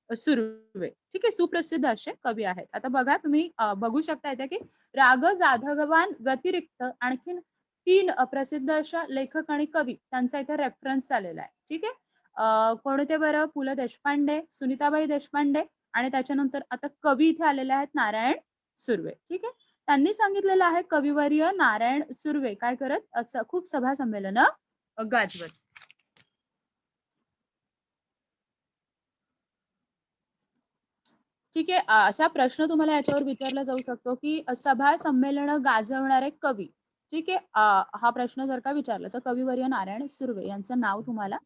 सुर्वे. ठीक आहे. सुप्रसिद्ध असे कवी आहेत. आता बघा तुम्ही बघू शकता इथे की राग जाधवान व्यतिरिक्त आणखीन 3 प्रसिद्ध अशा लेखक आणि कवी त्यांचा इथे रेफरन्स आलेला आहे. ठीक आहे. कोणते बरं? पु ल देशपांडे, सुनीताबाई देशपांडे आणि त्याच्यानंतर आता कवी इथे आलेले आहेत नारायण सुर्वे. ठीक आहे. त्यांनी सांगितलेलं आहे कविवर्य नारायण सुर्वे काय करत असं खूप सभा संमेलन गाजवत. ठीक आहे. असा प्रश्न तुम्हाला याच्यावर विचारला जाऊ शकतो की सभा संमेलन गाजवणारे कवी. ठीक आहे. हा प्रश्न जर का विचारला तर कविवर्य नारायण सुर्वे यांचं नाव तुम्हाला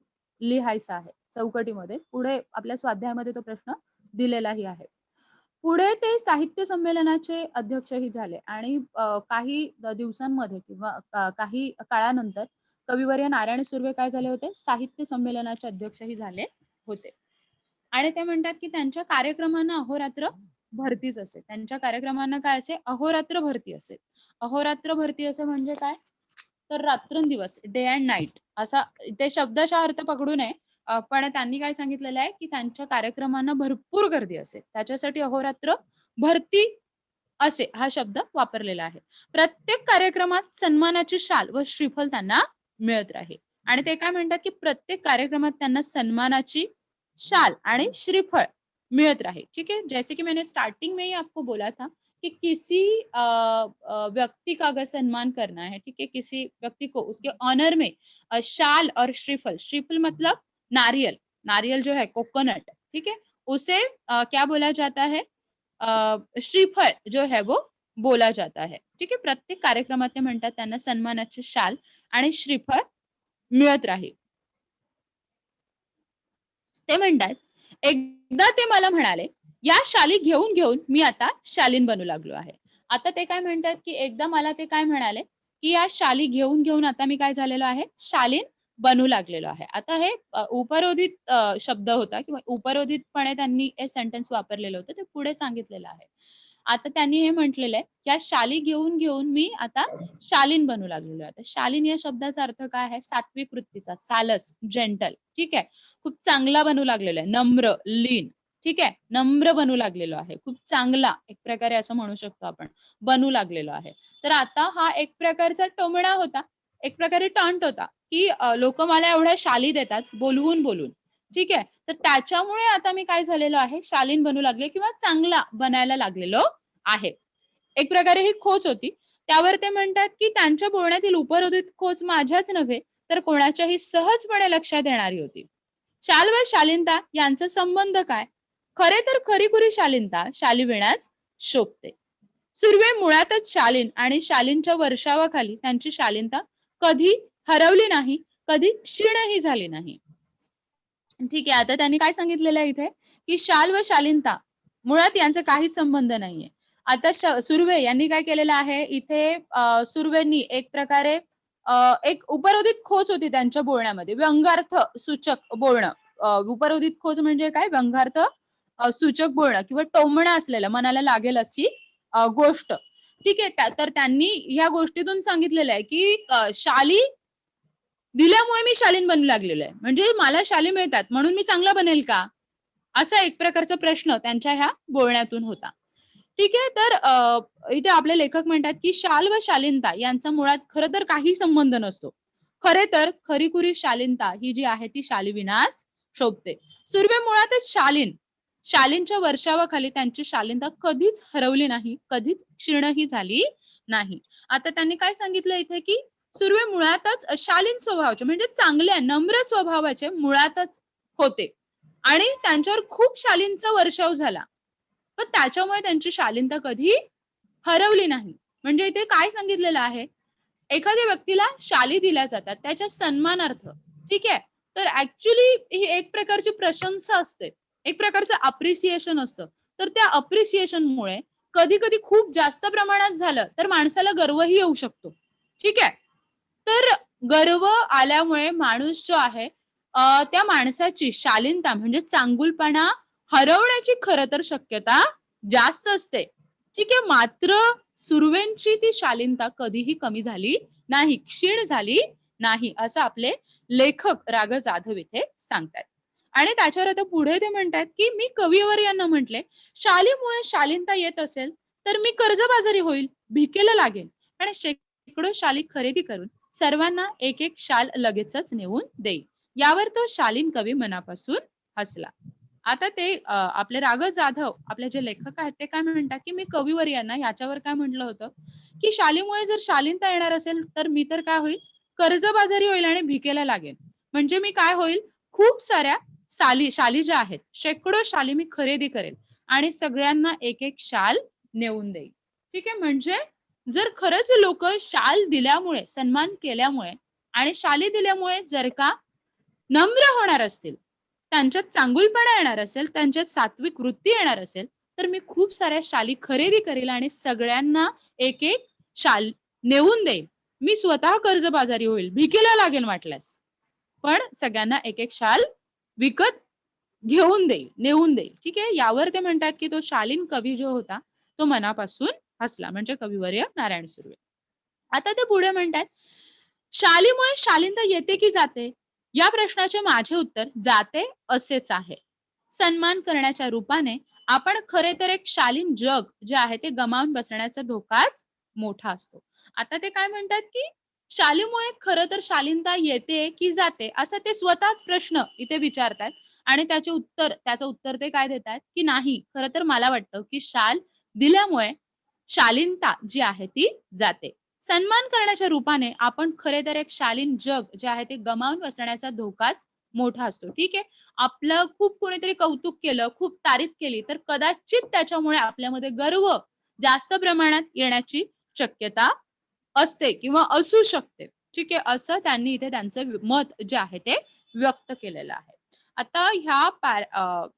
लिहायचं आहे चौकटीमध्ये. पुढे आपल्या स्वाध्यायामध्ये तो प्रश्न दिलेलाही आहे. पुढे ते साहित्य संमेलनाचे अध्यक्षही झाले आणि काही दिवसांमध्ये किंवा काही काळानंतर कविवर्य नारायण सुर्वे काय झाले होते? साहित्य संमेलनाचे अध्यक्षही झाले होते. आणि ते म्हणतात की त्यांच्या कार्यक्रमांना अहोरात्र भरतीच असे. त्यांच्या कार्यक्रमांना काय असे? अहोरात्र भरती असे. अहोरात्र भरती असे म्हणजे काय? तर रात्रंदिवस, डे अँड नाईट असा. ते शब्दशः अर्थ पकडू नये. पण त्यांनी काय सांगितलेलं आहे, की त्यांच्या कार्यक्रमांना भरपूर गर्दी असेल. त्याच्यासाठी अहोरात्र भरती असे हा शब्द वापरलेला आहे. प्रत्येक कार्यक्रमात सन्मानाची शाल व श्रीफल त्यांना मिळत राहे आणि ते काय म्हणतात, की प्रत्येक कार्यक्रमात त्यांना सन्मानाची शाल आणि श्रीफळ मिळत राहे. ठीक है? जैसे कि मैंने स्टार्टिंग में ही आपको बोला था कि किसी व्यक्ति का अगर सम्मान करना है, ठीक है? किसी व्यक्ति को उसके ऑनर में शाल और श्रीफल, श्रीफल मतलब नारियल, नारियल जो है कोकोनट, ठीक है? उसे क्या बोला जाता है? श्रीफळ जो है वो बोला जाता है. ठीक आहे. प्रत्येक कार्यक्रमात ते म्हणतात त्यांना सन्मानाची शाल आणि श्रीफळ मिळत राहील. ते म्हणतात, एकदा ते मला म्हणाले, "या शाली घेऊन, घेऊन मी आता शालीन बनू लागलो आहे." आता ते काय म्हणतात, की एकदा मला ते काय म्हणाले, की "या शाली घेऊन, घेऊन आता मी काय झालेलो आहे, शालीन बनू लागलेलो आहे." आता हे उपरोधित शब्द होता किंवा उपरोधितपणे त्यांनी हे सेंटन्स वापरलेलं होतं. ते पुढे सांगितलेलं आहे. आता त्यांनी हे म्हटलेलं आहे, "या शाली घेऊन, घेऊन मी आता शालीन बनू लागलेलो आहे." आता शालीन या शब्दाचा अर्थ काय आहे? सात्विक वृत्तीचा, सालस, जेंटल. ठीक आहे. खूप चांगला बनू लागलेला आहे. नम्र, लीन. ठीक आहे. नम्र बनू लागलेलो आहे. खूप चांगला एक प्रकारे असं म्हणू शकतो आपण. बनू लागलेलो आहे. तर आता हा एक प्रकारचा टोमणा होता. एक प्रकारे टॉन्ट होता, की मला एवढ्या शाली देतात बोलवून, बोलून. ठीक आहे. तर त्याच्यामुळे आता मी काय झालेलो आहे, शालीन बनू लागले किंवा चांगला बनायला लागलेलो आहे. एक प्रकारे ही खोच होती. त्यावर ते म्हणतात, की त्यांच्या बोलण्यातील उपरोधित खोच माझ्याच नव्हे, तर कोणाच्याही सहजपणे लक्षात येणारी होती. शाल व शालीनता यांचा संबंध काय? खरे तर खरीखुरी शालीनता शालीविणाच शोभते. सुर्वे मुळातच शालीन आणि शालीनच्या वर्षावाखाली त्यांची शालीनता कधी हरवली नाही, कधी क्षीणही झाली नाही. ठीक आहे. आता त्यांनी काय सांगितलेलं आहे इथे, की शाल व शालीनता मुळात यांचा काहीच संबंध नाहीये. आता सुर्वे यांनी काय केलेलं आहे इथे सुर्वेंनी एक प्रकारे एक उपरोधित खोच होती त्यांच्या बोलण्यामध्ये. व्यंगार्थ सूचक बोलणं. उपरोधित खोच म्हणजे काय? व्यंगार्थ सूचक बोलणं किंवा टोमणं असलेलं, मनाला लागेल अशी गोष्ट. ठीक आहे. तर त्यांनी ह्या गोष्टीतून सांगितलेलं आहे, की शाली दिल्यामुळे मी शालीन बनू लागलेलो आहे. म्हणजे मला शाली मिळतात म्हणून मी चांगला बनेल का? असा एक प्रकारचा प्रश्न त्यांच्या ह्या बोलण्यातून होता. ठीक आहे. तर इथे आपले लेखक म्हणतात, की शाल व शालीनता यांचा मुळात खरं तर काही संबंध नसतो. खरे तर खरीखुरी शालीनता ही जी आहे ती शालीविनाच शोभते. सुर्वे मुळातच शालीन. शालीनच्या वर्षावाखाली त्यांची शालीनता कधीच हरवली नाही, कधीच क्षीणही झाली नाही. आता त्यांनी काय सांगितलं इथे, की सुर्वे मुळातच शालीन स्वभावाचे म्हणजे चांगल्या, नम्र स्वभावाचे मुळातच होते आणि त्यांच्यावर खूप शालींचा वर्षाव झाला. पण त्याच्यामुळे त्यांची शालीनता कधी हरवली नाही. म्हणजे इथे काय सांगितलेलं आहे, एखाद्या व्यक्तीला शाली दिल्या जातात त्याच्या सन्मानार्थ. ठीक आहे. तर ऍक्च्युली ही एक प्रकारची प्रशंसा असते. एक प्रकारचं अप्रिसिएशन असतं. तर त्या अप्रिसिएशनमुळे कधी-कधी खूप जास्त प्रमाणात झालं, तर माणसाला गर्वही येऊ शकतो. ठीक आहे. तर गर्व आल्यामुळे माणूस जो आहे त्या माणसाची शालीनता म्हणजे चांगुलपणा हरवण्याची खरं तर शक्यता जास्त असते. ठीक आहे. मात्र सुर्वेंची ती शालीनता कधीही कमी झाली नाही, क्षीण झाली नाही, असं आपले लेखक राग जाधव इथे सांगतात. आणि त्याच्यावर आता पुढे ते म्हणतात, की मी कवीवर यांना म्हटले, शालीमुळे शालीनता येत असेल, तर मी कर्जबाजारी होईल, भिकेला लागेल आणि शेकडो शाली खरेदी करून सर्वांना एक एक शाल लगेचच नेऊन देईल. यावर तो शालीन कवी मनापासून हसला. आता ते आपले राग जाधव आपले जे लेखक आहेत ते काय म्हणतात, की मी कवीवर यांना याच्यावर काय म्हटलं होतं, की शालीमुळे जर शालीनता येणार असेल, तर मी तर काय होईल, कर्जबाजारी होईल आणि भिकेला लागेल. म्हणजे मी काय होईल, खूप साऱ्या शाली ज्या आहेत, शेकडो शाली मी खरेदी करेल आणि सगळ्यांना एक-एक शाल नेऊन देईल. ठीक आहे. म्हणजे जर खरंच लोकं शाल दिल्यामुळे, सन्मान केल्यामुळे आणि शाली दिल्यामुळे जर का नम्र होणार असतील, त्यांच्यात चांगुलपणा येणार असेल, त्यांच्यात सात्विक वृत्ती येणार असेल, तर मी खूप साऱ्या शाली खरेदी करेल आणि सगळ्यांना एक-एक शाल नेऊन देईल. मी स्वतः कर्जबाजारी होईल, भिकेला लागेल वाटल्यास. पण सगळ्यांना एक-एक शाल विकत घेऊन देईल, नेऊन देईल. ठीक आहे. यावर ते म्हणतात, की तो शालीन कवी जो होता, तो मनापासून हसला. म्हणजे कविवर्य नारायण सुर्वे. आता ते पुढे म्हणतात, शालीमुळे शालीनता येते की जाते? या प्रश्नाचे माझे उत्तर जाते असेच आहे. सन्मान करण्याच्या रूपाने आपण खरे तर एक शालीन जग जे आहे ते गमावून बसण्याचा धोकाच मोठा असतो. आता ते काय म्हणतात, की शालीमुळे खरं तर शालीनता येते की जाते असा ते स्वतःच प्रश्न इथे विचारतात आणि त्याचं उत्तर ते काय देतात, की नाही खरं तर मला वाटतं, की शाल दिल्यामुळे शालीनता जी आहे ती जाते. सन्मान करण्याच्या रूपाने आपण खरे तर एक शालीन जग जे आहे ते गमावून बसण्याचा धोकाच मोठा असतो. ठीक आहे. आपलं खूप कोणीतरी कौतुक केलं, खूप तारीफ केली, तर कदाचित त्याच्यामुळे आपल्यामध्ये गर्व जास्त प्रमाणात येण्याची शक्यता असते किंवा असू शकते. ठीक आहे. असं त्यांनी इथे त्यांचं मत जे आहे ते व्यक्त केलेलं आहे. आता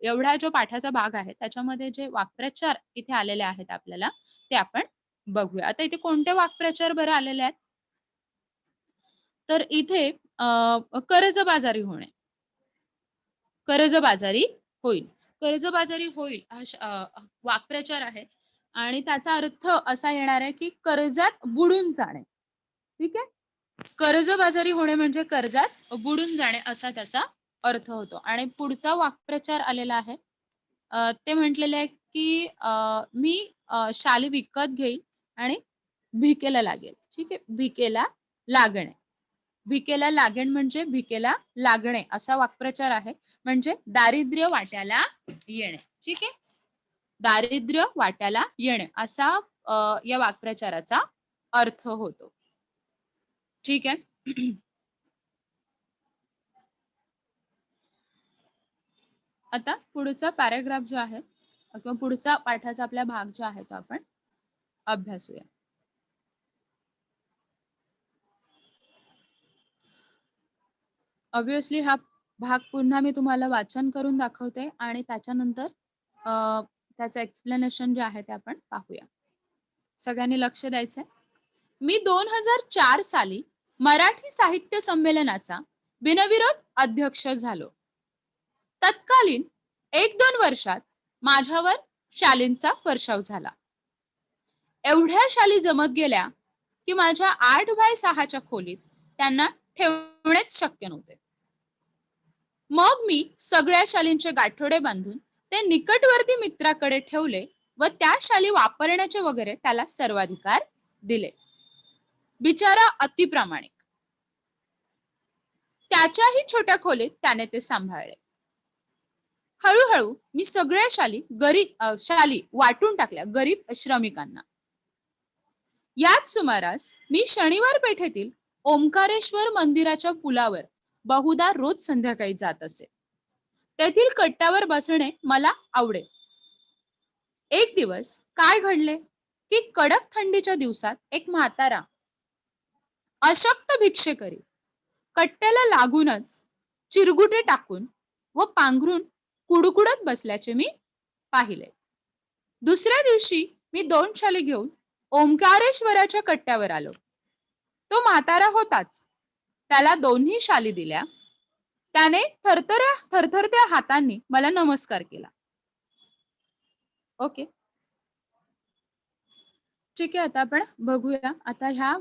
एवढा जो पाठाचा भाग आहे त्याच्यामध्ये जे वाक्प्रचार इथे आलेले आहेत आपल्याला ते आपण बघूया. आता इथे कोणते वाक्प्रचार बरं आलेले आहेत? तर इथे कर्जबाजारी होणे. कर्जबाजारी होईल. कर्जबाजारी होईल हा वाक्प्रचार आहे आणि त्याचा अर्थ असा येणार आहे, की कर्जात बुडून जाणे. ठीक आहे? कर्जबाजारी होणे म्हणजे कर्जात बुडून जाणे असा त्याचा अर्थ होतो आणि पुढचा वाक्प्रचार आलेला आहे. ते म्हटलेले आहे, की मी शाली विकत घेईल आणि भिकेला लागेल. ठीक आहे? भिकेला लागणे. भिकेला लागेल म्हणजे भिकेला लागणे असा वाक्प्रचार आहे. म्हणजे दारिद्र्य वाट्याला येणे. ठीक आहे? दारिद्र्य वाट्याला येणे असा या वाक्प्रचाराचा अर्थ होतो. ठीक आहे? आता पुढचा पॅराग्राफ जो आहे किंवा पुढचा पाठाचा आपला भाग जो आहे तो आपण अभ्यासूया. ऑब्व्हियसली हा भाग पुन्हा मी तुम्हाला वाचन करून दाखवते आणि त्याच्यानंतर त्याचं एक्सप्लेनेशन जे आहे ते आपण पाहूया. सगळ्यांनी लक्ष द्यायचंय. मी 2004 साली मराठी साहित्य संमेलनाचा बिनविरोध अध्यक्ष झालो. तत्कालीन 1-2 वर्षात माझ्यावर शालींचा वर्षाव झाला. एवढ्या शाली जमत गेल्या की माझ्या 8x6च्या खोलीत त्यांना ठेवणेच शक्य नव्हते. मग मी सगळ्या शालींचे गाठोडे बांधून ते निकटवर्ती मित्राकडे ठेवले व त्या शाली वापरण्याचे वगैरे त्याला सर्वाधिकार दिले. बिचारा अतिप्रामाणिक. त्याच्याही छोट्या खोलीत त्याने ते सांभाळले. हळूहळू मी सगळ्या शाली वाटून टाकल्या गरीब श्रमिकांना. याच सुमारास मी शनिवार पेठेतील ओंकारेश्वर मंदिराच्या पुलावर बहुधा रोज संध्याकाळी जात असे. तेथील कट्ट्यावर बसणे मला आवडे. एक दिवस काय घडले, की कडक थंडीच्या दिवसात एक म्हातारा अशक्त भिक्षेकरी कट्ट्याला लागूनच चिरगुटे टाकून व पांघरून कुडकुडत बसल्याचे मी पाहिले. दुसऱ्या दिवशी मी 2 शाली घेऊन ओंकारेश्वराच्या कट्ट्यावर आलो. तो म्हातारा होताच. त्याला 2ही शाली दिल्या. त्याने थरथरत्या हातांनी मला नमस्कार केला. ओके. ठीक आहे. आता आपण बघूया आता ह्या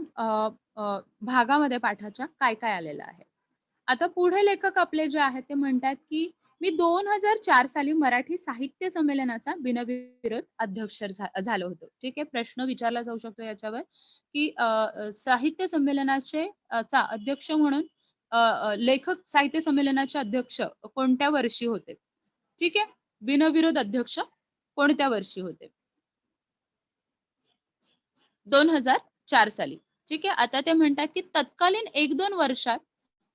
भागामध्ये पाठाच्या काय-काय आलेलं आहे. आता पुढे लेखक आपले जे आहेत ते म्हणतात, की मी 2004 साली मराठी साहित्य संमेलनाचा बिनविरोध अध्यक्ष झालो होतो. ठीक आहे. प्रश्न विचारला जाऊ शकतो याच्यावर, की साहित्य संमेलनाचे चा अध्यक्ष म्हणून लेखक साहित्य संमेलनाचे अध्यक्ष कोणत्या वर्षी होते? ठीक आहे. बिनविरोध अध्यक्ष कोणत्या वर्षी होते? 2004 साली. ठीक आहे. आता ते म्हणतात, की तत्कालीन 1-2 वर्षात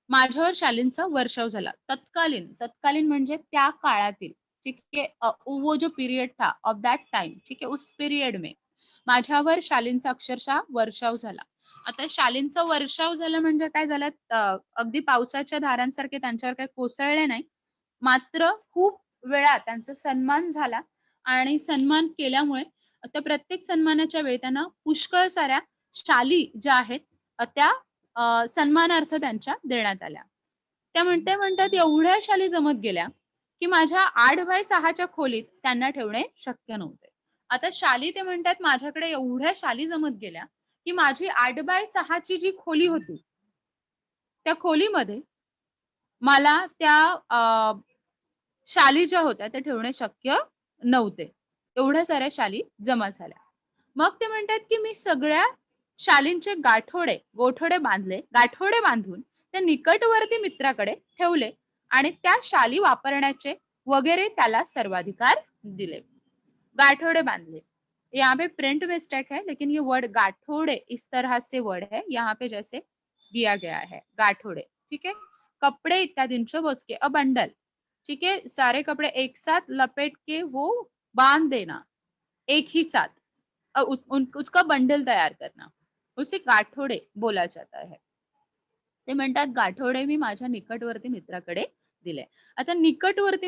माझ्यावर शालींचा वर्षाव झाला. तत्कालीन म्हणजे त्या काळातील. ठीक है? वो जो पीरियड था ऑफ दैट टाइम, ठीक है? उस पीरियड में माझ्यावर शालींचा अक्षरशः वर्षाव झाला. आता शालींचा वर्षाव झाला म्हणजे काय झालं, अगदी पावसाच्या धारांसारखे त्यांच्यावर काही कोसळले नाही. मात्र खूप वेळा त्यांचा सन्मान झाला आणि सन्मान केल्यामुळे त्या प्रत्येक सन्मानाच्या वेळी त्यांना पुष्कळ साऱ्या शाली ज्या आहेत त्या सन्मानार्थ त्यांच्या देण्यात आल्या. त्या म्हणतात एवढ्या शाली जमत गेल्या, की माझ्या 8x6च्या खोलीत त्यांना ठेवणे शक्य नव्हते. आता शाली ते म्हणतात माझ्याकडे एवढ्या शाली जमत गेल्या, की माझी 8x6ची जी खोली होती, त्या खोलीमध्ये मला त्या शाली ज्या होत्या त्या ठेवणे शक्य नव्हते. एवढ्या साऱ्या शाली जमा झाल्या. मग ते म्हणतात, की मी सगळ्या शालींचे गोठोडे गाठोडे बांधून त्या निकटवर्ती मित्राकडे ठेवले आणि त्या शाली वापरण्याचे वगैरे त्याला सर्वाधिकार दिले. गाठोडे बांधले. यहाँ पे प्रिंट मिस्टेक है, लेकिन ये वर्ड गाठोड़े इस तरह से वर्ड है, यहाँ पे जैसे दिया गया है गाठोड़े, ठीक है। कपड़े इत्यादि बोचके अ बंडल, ठीक है, सारे कपड़े एक साथ लपेट के वो बांध देना एक ही साथ, उसका बंडल तैयार करना, उसे गाठोड़े बोला जाता है। ते म्हणतात गाठोडे मी माझ्या निकटवर्ती मित्राकडे दिले. आता निकटवर्ती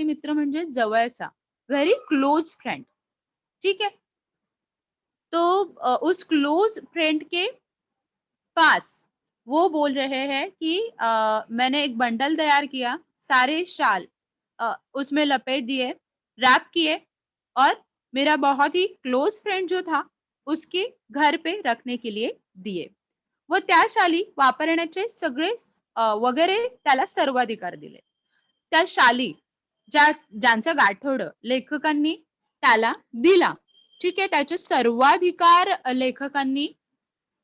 मित्र म्हणजे जवळचा, व्हेरी क्लोज फ्रेंड, ठीक है। तो उस क्लोज फ्रेंड के पास वो बोल रहे हैं कि मैंने एक बंडल तैयार किया, सारे शाल उसमें लपेट दिए, रैप किए और मेरा बहुत ही क्लोज फ्रेंड जो था उसके घर पे रखने के लिए दिए व त्या शाली वापरण्याचे सगळे वगैरे त्याला सर्वाधिकार दिले. त्या शाली ज्यांचं गाठोडं लेखकांनी त्याला दिला, ठीक आहे, त्याचे सर्वाधिकार लेखकांनी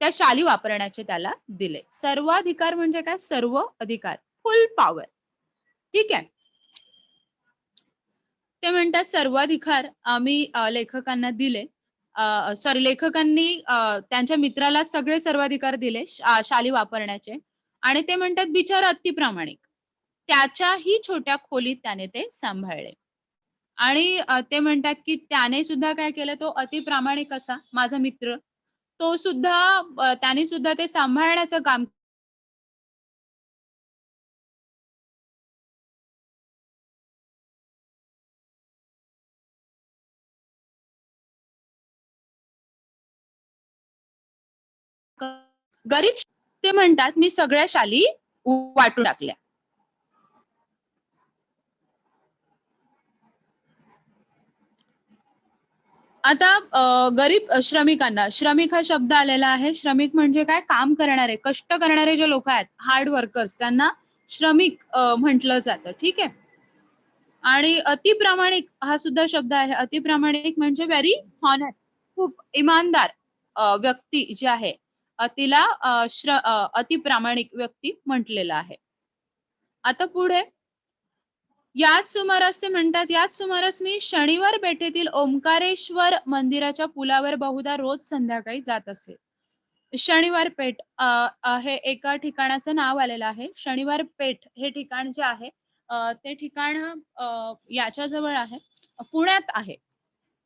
त्या शाली वापरण्याचे त्याला दिले. सर्वाधिकार म्हणजे काय? सर्व अधिकार, फुल पॉवर, ठीक आहे. ते म्हणतात सर्वाधिकार आम्ही लेखकांना दिले. सॉरी, लेखकांनी त्यांच्या मित्राला सगळे सर्वाधिकार दिले शाली वापरण्याचे आणि ते म्हणतात बिचारा अतिप्रामाणिक, त्याच्याही छोट्या खोलीत त्याने ते सांभाळले. आणि ते म्हणतात की त्याने सुद्धा काय केलं, तो अतिप्रामाणिक असा माझा मित्र, तो सुद्धा त्याने सुद्धा ते सांभाळण्याचं काम गरीब ते म्हणतात मी सगळ्या शाली वाटून टाकल्या. आता गरीब श्रमिकांना, श्रमिक हा शब्द आलेला आहे. श्रमिक म्हणजे काय? काम करणारे, कष्ट करणारे जे लोक आहेत, हार्ड वर्कर्स, त्यांना श्रमिक म्हटलं जातं, ठीक आहे. आणि अतिप्रामाणिक हा सुद्धा शब्द आहे. अतिप्रामाणिक म्हणजे व्हेरी हॉनेस्ट, खूप इमानदार व्यक्ती जी आहे, तिला अतिप्रामाणिक व्यक्ती म्हटलेलं आहे. आता पुढे याच सुमारास ते म्हणतात, याच सुमारास मी शनिवार पेठेतील ओंकारेश्वर मंदिराच्या पुलावर बहुधा रोज संध्याकाळी जात असे. शनिवार पेठ हे एका ठिकाणाचं नाव आलेलं आहे. शनिवार पेठ हे ठिकाण जे आहे, ते ठिकाण याच्या जवळ आहे, पुण्यात आहे.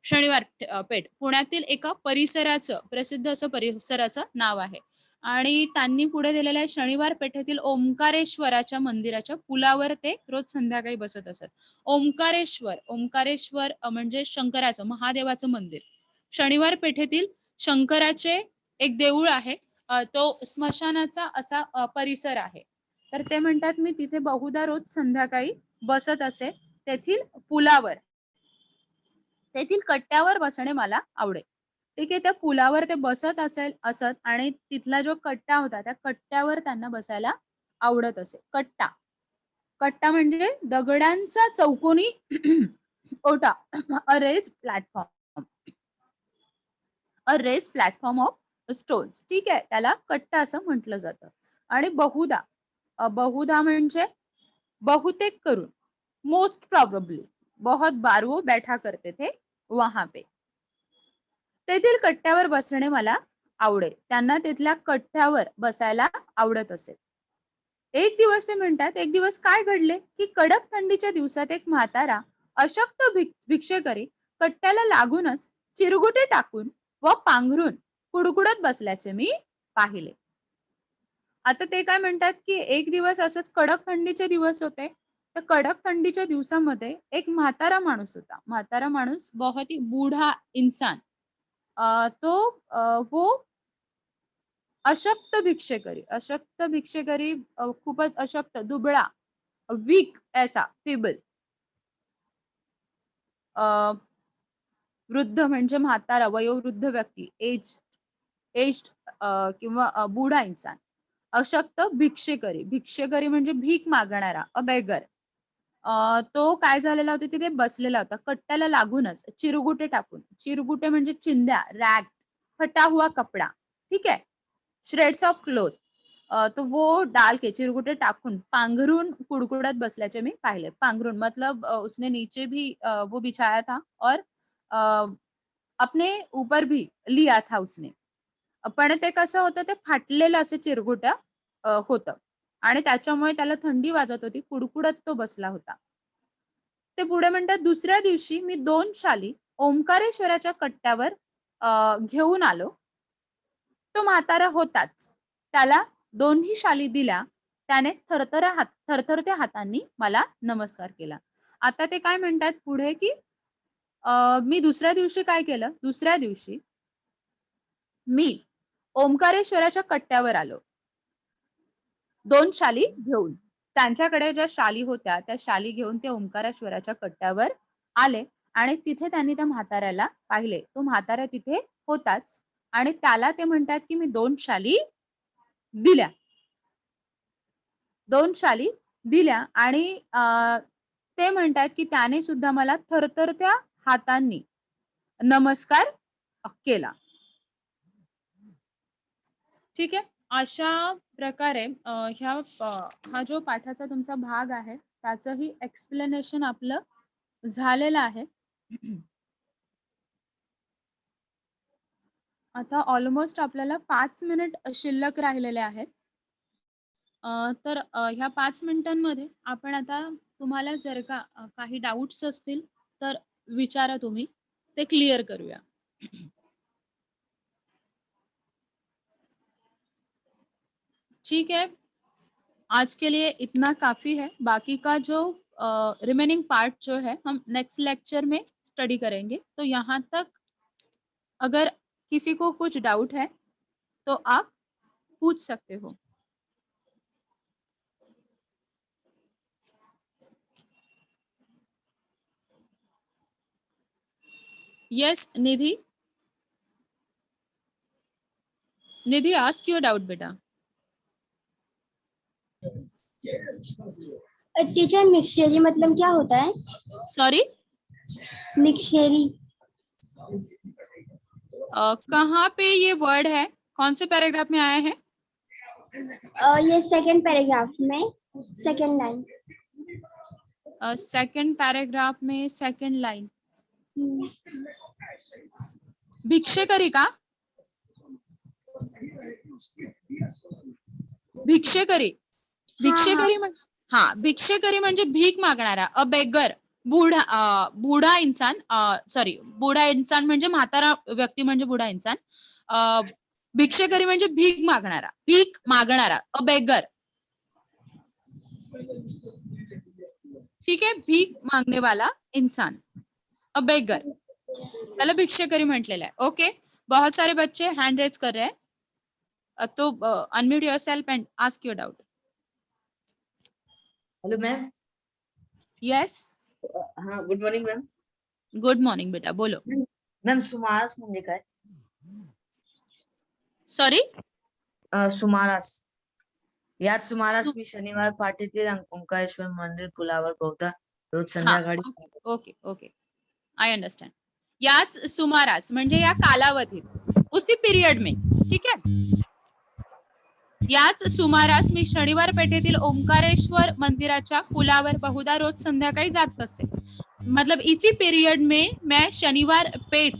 शनिवार पेठ पुण्यातील एका परिसराचं, प्रसिद्ध असं परिसराचं नाव आहे. आणि त्यांनी पुढे दिलेल्या शनिवार पेठेतील ओंकारेश्वराच्या मंदिराच्या पुलावर ते रोज संध्याकाळी बसत असत. ओंकारेश्वर म्हणजे शंकराचं, महादेवाचं मंदिर. शनिवार पेठेतील शंकराचे एक देऊळ आहे. तो स्मशानाचा असा परिसर आहे. तर ते म्हणतात मी तिथे बहुधा रोज संध्याकाळी बसत असे, तेथील पुलावर, तेथील कट्ट्यावर बसणे मला आवडे. ठीक आहे, त्या पुलावर ते असत आणि तिथला जो कट्टा होता, त्या कट्ट्यावर त्यांना बसायला आवडत असे. कट्टा, कट्टा म्हणजे दगडांचा चौकोनी ओटा, a raise platform, a raise platform of stones, ठीक आहे, त्याला कट्टा असं म्हटलं जातं. आणि बहुधा, बहुधा म्हणजे बहुतेक करून, मोस्ट प्रॉबेबली, बहुत बार वो बैठा करते थे वहां पे. तेथील कट्ट्यावर बसणे मला आवडे. त्यांना तिथल्या कट्ट्यावर बसायला आवडत असे. एक दिवस ते म्हणतात, एक दिवस काय घडले की कडक थंडीच्या दिवसात एक म्हातारा अशक्त भिक्षेकरी कट्ट्याला लागूनच चिरगुटे टाकून व पांघरून कुडकुडत बसल्याचे मी पाहिले. आता ते काय म्हणतात की एक दिवस असंच कडक थंडीचे दिवस होते. तर कडक थंडीच्या दिवसामध्ये एक म्हातारा माणूस होता. म्हातारा माणूस, बहुत ही बूढ़ा इंसान, तो वो अशक्त भिक्षेकरी, खूपच अशक्त, दुबळा, वीक ऐसा, फेबल, वृद्ध म्हणजे म्हातारा, वयोवृद्ध व्यक्ती, एज किंवा बूढ़ा इंसान. अशक्त भिक्षेकरी. भिक्षेकरी म्हणजे भीक मागणारा, अ बेगर. तो काय झालेला होता तिथे बसलेला होता कट्ट्याला लागूनच चिरगुटे टाकून. चिरगुटे म्हणजे चिंध्या, रॅग, फटा हुआ कपड़ा, ठीक है, श्रेड्स ऑफ क्लोथ. तो वो डाल के चिरगुटे टाकून पांघरून कुडकुडत बसल्याचे मी पाहिले. पांघरून मतलब उसने नीचे भी वो बिछाया था और अपने ऊपर भी लिया था उसने. पण ते कसं होतं ते फाटलेलं असे चिरगुट्या होतं आणि त्याच्यामुळे त्याला थंडी वाजत होती. कुडकुडत तो बसला होता. ते पुढे म्हणतात दुसऱ्या दिवशी मी 2 शाली ओंकारेश्वराच्या कट्ट्यावर घेऊन आलो. तो म्हातारा होताच. त्याला दोन्ही शाली दिल्या. त्याने थरथरत्या हातांनी मला नमस्कार केला. आता ते काय म्हणतात पुढे की मी दुसऱ्या दिवशी काय केलं? दुसऱ्या दिवशी मी ओंकारेश्वराच्या कट्ट्यावर आलो. 2 शाली घेऊन. त्यांच्याकडे ज्या शाली होत्या, त्या शाली घेऊन ते ओंकारेश्वराच्या कट्ट्यावर आले आणि तिथे त्यांनी त्या म्हाताऱ्याला पाहिले. तो म्हातारा तिथे होताच आणि त्याला ते म्हणतात, की मी 2 शाली दिल्या. 2 शाली दिल्या आणि ते म्हणतात, की त्याने सुद्धा मला थरथरत्या हातांनी नमस्कार केला. ठीक आहे. अशा प्रकारे हा जो पाठाचा तुमचा भाग आहे, त्याचंही एक्सप्लेनेशन आपलं झालेलं आहे. आता ऑलमोस्ट आपल्याला 5 मिनिट शिल्लक राहिलेले आहेत. तर ह्या 5 मिनिटांमध्ये आपण आता तुम्हाला जर का काही डाउट्स असतील तर विचारा तुम्ही. ते क्लिअर करूया. ठीक है, आज के लिए इतना काफी है. बाकी का जो रिमेनिंग पार्ट जो है हम नेक्स्ट लेक्चर में स्टडी करेंगे. तो यहाँ तक अगर किसी को कुछ डाउट है तो आप पूछ सकते हो. Yes Nidhi. Nidhi ask your doubt बेटा. टीचर मिक्सचेरी मतलब क्या होता है? सॉरी, मिक्सचेरी कहाँ पे ये वर्ड है? कौन से पैराग्राफ में आया है? ये सेकंड पैराग्राफ में सेकंड लाइन. सेकंड पैराग्राफ में सेकंड लाइन. भिक्षेकरी का? भिक्षेकरी. भिक्षेकरी हा, भिक्षेकरी म्हणजे भीक मागणारा, अ बेगर. बुढा इंसान, सॉरी, बुढा इंसान म्हणजे म्हातारा व्यक्ती म्हणजे बुढा इंसान. भिक्षेकरी म्हणजे भीक मागणारा, अ बेगर. ठीक है, भीक मांगने वाला इंसान, अ बेगर, त्याला भिक्षेकरी म्हटलेलं आहे. ओके, बहुत सारे बच्चे हैंड रेज कर रहे हैं. तो unmute yourself and ask your doubt. Hello ma'am. Yes, हाँ, good morning ma'am. Good morning बेटा, बोलो. मैम सुमारास म्हणजे काय? सॉरी, सुमारास. याच सुमारास मी शनिवार पाठीतील ओंकारेश्वर मंदिर पुलावर बहुधा रोज संध्याकाळी. Okay okay, I understand. याच सुमारास म्हणजे या कालावधीत, उसी पीरियड में, ठीक है. याच सुमारास मी शनिवार पेठेतील ओंकारेश्वर मंदिराच्या पुलावर बहुधा रोज संध्याकाळी जात असे. मतलब इसी पीरियड में मैं शनिवार पेठ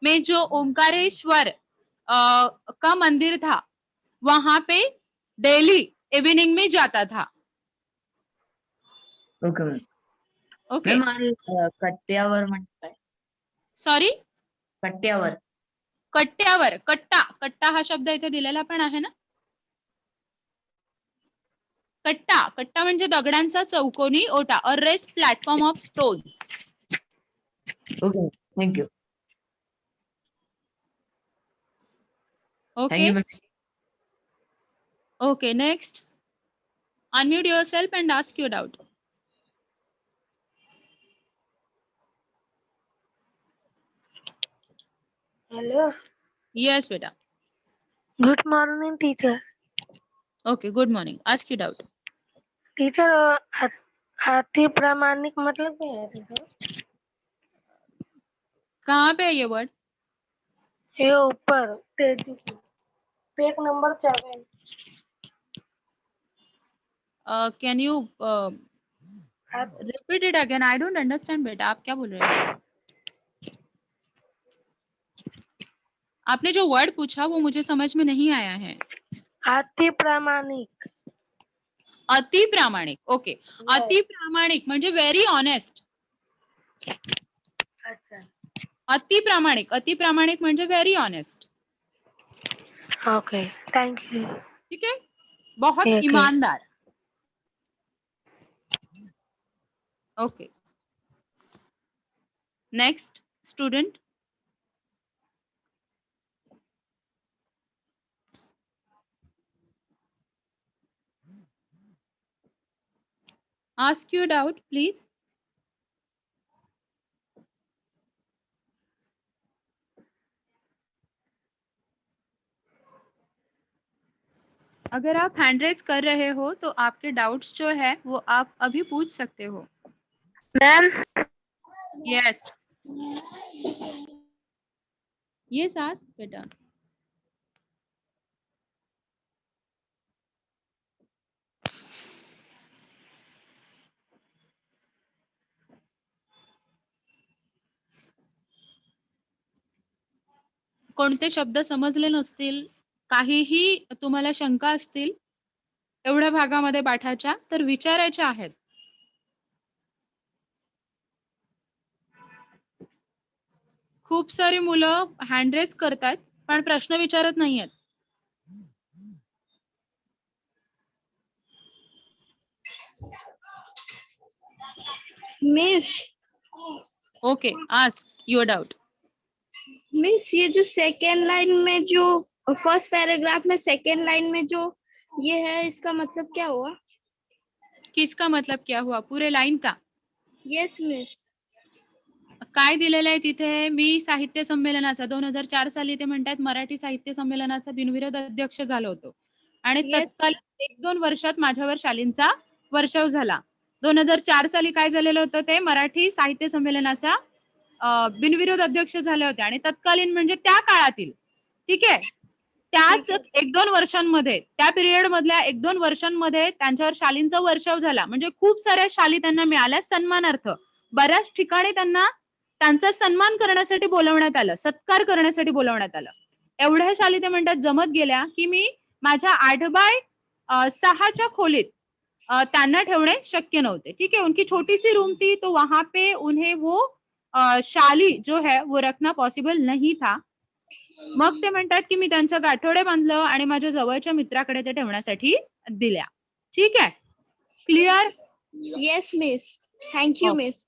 में जो ओंकारेश्वर का मंदिर था वहां पे डेली इवनिंग में जाता था. Okay ma'am. ओके, मैम आणि कट्ट्यावर म्हणजे काय? सॉरी, कट्ट्यावर. कट्ट्यावर. कट्टा हा शब्द इथे दिलेला पण आहे ना. कट्टा म्हणजे दगडांचा चौकोनी ओटा, a rest platform of stones. Okay, thank you. Okay okay, next. Unmute yourself and ask your doubt. Hello. Yes बेटा. Good morning teacher. Okay, good morning. Ask your doubt. Teacher अति प्रामाणिक मतलब क्या है टीचर? कहाँ पे है ये वर्ड? ये ऊपर page number 7. Can you repeat it again? I don't understand बेटा, आप क्या बोल रहे हैं? आपने जो वर्ड पूछा वो मुझे समझ में नहीं आया है. अति प्रामाणिक. अति प्रामाणिक. ओके. अति प्रामाणिक म्हणजे व्हेरी ऑनेस्ट. अच्छा. अति प्रामाणिक म्हणजे very honest. Okay, thank you. ठीक है, बहुत ठीक है. ईमानदार. Okay. Next student. Ask your doubt, please. अगर आप हैंड रेज कर रहे हो तो आपके डाउट्स जो है वो आप अभी पूछ सकते हो. मैम. यस. यस, आस्क बेटा. कोणते शब्द समजले नसतील, काहीही तुम्हाला शंका असतील एवढ्या भागामध्ये पाठाच्या तर विचारायच्या आहेत. खूप सारी मुलं हँड रेज करतात पण प्रश्न विचारत नाहीयेत. Miss okay, ask your doubt. Miss ये जो सेकेंड लाइन में जो फर्स्ट पैराग्राफ में सेकेंड लाइन में जो ये है इसका मतलब क्या हुआ? किसका मतलब क्या हुआ? पूरे लाइन का. Yes miss. काय दिलेलं आहे तिथे? मी साहित्य संमेलनाचा 2004 साली ते म्हणतात मराठी साहित्य संमेलनाचा बिनविरोध अध्यक्ष झालो होतो आणि Yes. तत्काल 1-2 वर्षात माझ्यावर शालींचा वर्षाव झाला. 2004 साली काय झालेलं होतं ते मराठी साहित्य संमेलनाचा बिनविरोध अध्यक्ष झाले होते आणि तत्कालीन म्हणजे त्या काळातील. ठीक आहे, त्याच 1-2 वर्षांमध्ये त्या पिरियड मधल्या 1-2 वर्षांमध्ये त्यांच्यावर शालींचा वर्षाव झाला. म्हणजे खूप साऱ्या शाली त्यांना मिळाल्या सन्मानार्थ. बऱ्याच ठिकाणी त्यांना त्यांचा सन्मान करण्यासाठी बोलवण्यात आलं, सत्कार करण्यासाठी बोलवण्यात आलं. एवढ्या शाली ते म्हणतात जमत गेल्या की मी माझ्या 8x6च्या खोलीत त्यांना ठेवणे शक्य नव्हते. ठीक है, उनकी छोटी सी रूम थी तो वहां पे उन्हें वो शाली जो है वो रखना पॉसिबल नहीं था. मग ते म्हणतात की मी त्यांचं गाठोडे बांधलं आणि माझ्या जवळच्या मित्राकडे ते ठेवण्यासाठी दिल्या. ठीक आहे, clear? Yes miss. Thank you Okay. Miss.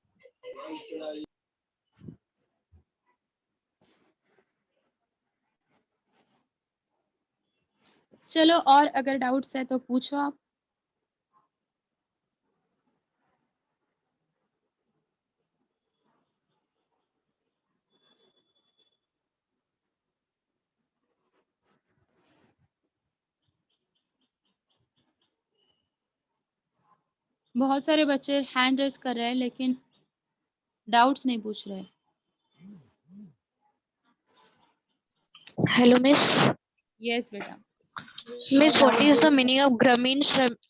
चलो, और अगर डाउट्स है तो पूछो आप. बहुत सारे बच्चे हैंड रेज कर रहे हैं लेकिन डाउट्स नहीं पूछ रहे. Hello, Miss. यस बेटा. Miss, what is the meaning of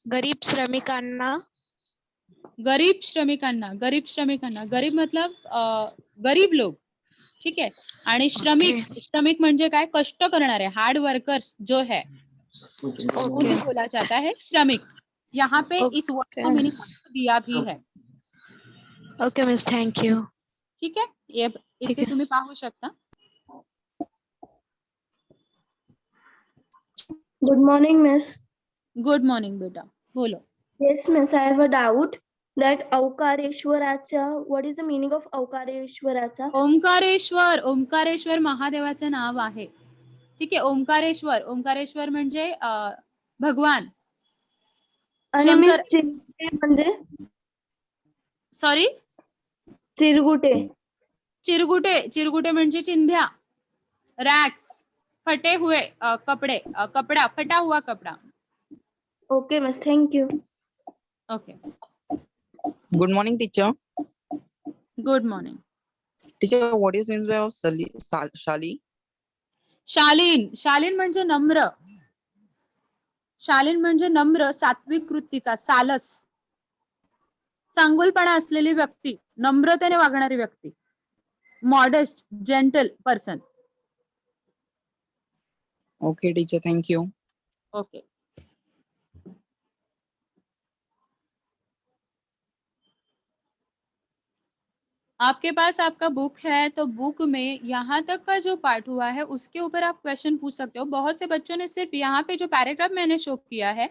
गरीब श्रमिकांना? गरीब श्रमिकांना, गरीब श्रमिकांना, गरीब मतलब गरीब लोग. ठीक है, आणि श्रमिक, श्रमिक म्हणजे काय? कष्ट करणारे, हार्ड वर्कर्स जो है उन्हें बोला जाता है श्रमिक. यहाँ पे इस वर्ड का मीनिंग दिया भी है. Okay miss, thank you. ठीक है, ये इथे तुम्ही पाहू शकता. Good morning miss. Good morning बेटा, बोलो. Yes miss, I have a doubt that अवकारेश्वराचा, what is the meaning of अवकारेश्वराचा? Omkareshwar, Omkareshwar महादेवाचं नाव आहे. ठीक आहे, ओंकारेश्वर, ओंकारेश्वर म्हणजे भगवान आणि मिस शंकर. चिरगुटे म्हणजे? सॉरी, चिरगुटे. चिरगुटे, चिरगुटे म्हणजे चिंध्या, रॅक्स, फटे हुए कपड़े, कपड़ा, फटा हुआ कपड़ा. Okay, miss. Thank you. Okay. Good morning, teacher. Good morning. Teacher, what is means by of Shali? शालीन म्हणजे नम्र. शालीन म्हणजे नम्र, सात्विक वृत्तीचा, सालस, चांगुलपणा असलेली व्यक्ती, नम्रतेने वागणारी व्यक्ती, modest, gentle person. Okay, teacher. Thank you. Okay. आपके पास आपका बुक है, तो बुक में यहाँ तक का जो पार्ट हुआ है उसके ऊपर आप क्वेश्चन पूछ सकते हो. बहुत से बच्चों ने सिर्फ यहाँ पे जो पैराग्राफ मैंने शो किया है,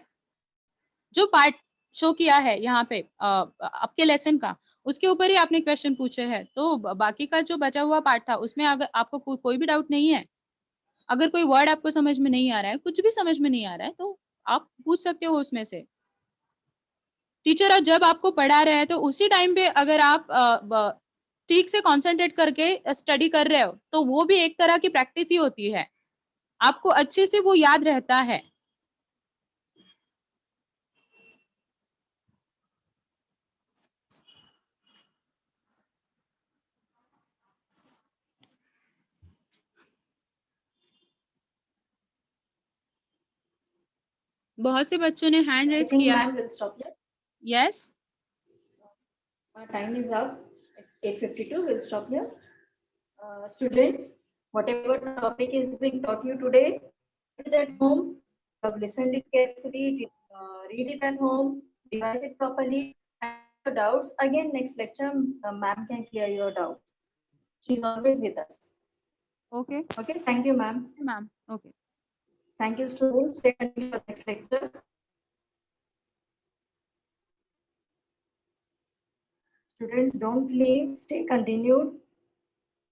जो पार्ट शो किया है यहाँ पे आपके लेसन का, उसके ऊपर ही आपने क्वेश्चन पूछे हैं. तो बाकी का जो बचा हुआ पार्ट था उसमें अगर आपको कोई भी डाउट नहीं है, अगर कोई वर्ड आपको समझ में नहीं आ रहा है, कुछ भी समझ में नहीं आ रहा है, तो आप पूछ सकते हो उसमें से. टीचर जब आपको पढ़ा रहे हैं तो उसी टाइम पे अगर आप ठीक से कंसंट्रेट करके स्टडी कर रहे हो, तो वो भी एक तरह की प्रैक्टिस ही होती है. आपको अच्छे से वो याद रहता है. बहुत से बच्चों ने हैंड रेज किया. Ma'am will stop here. Yes. Our time is up. It's 8:52. We'll stop here. Students, whatever topic is being taught you today, sit at home. You have listened it carefully. Read it at home. Revise it properly. And your doubts again. Next lecture, ma'am can clear your doubts. She's always with us. Okay Okay. Thank you, ma'am. Ma'am. Okay. Thank you, students. Stay tuned for the next lecture. Students, don't leave. Stay continued.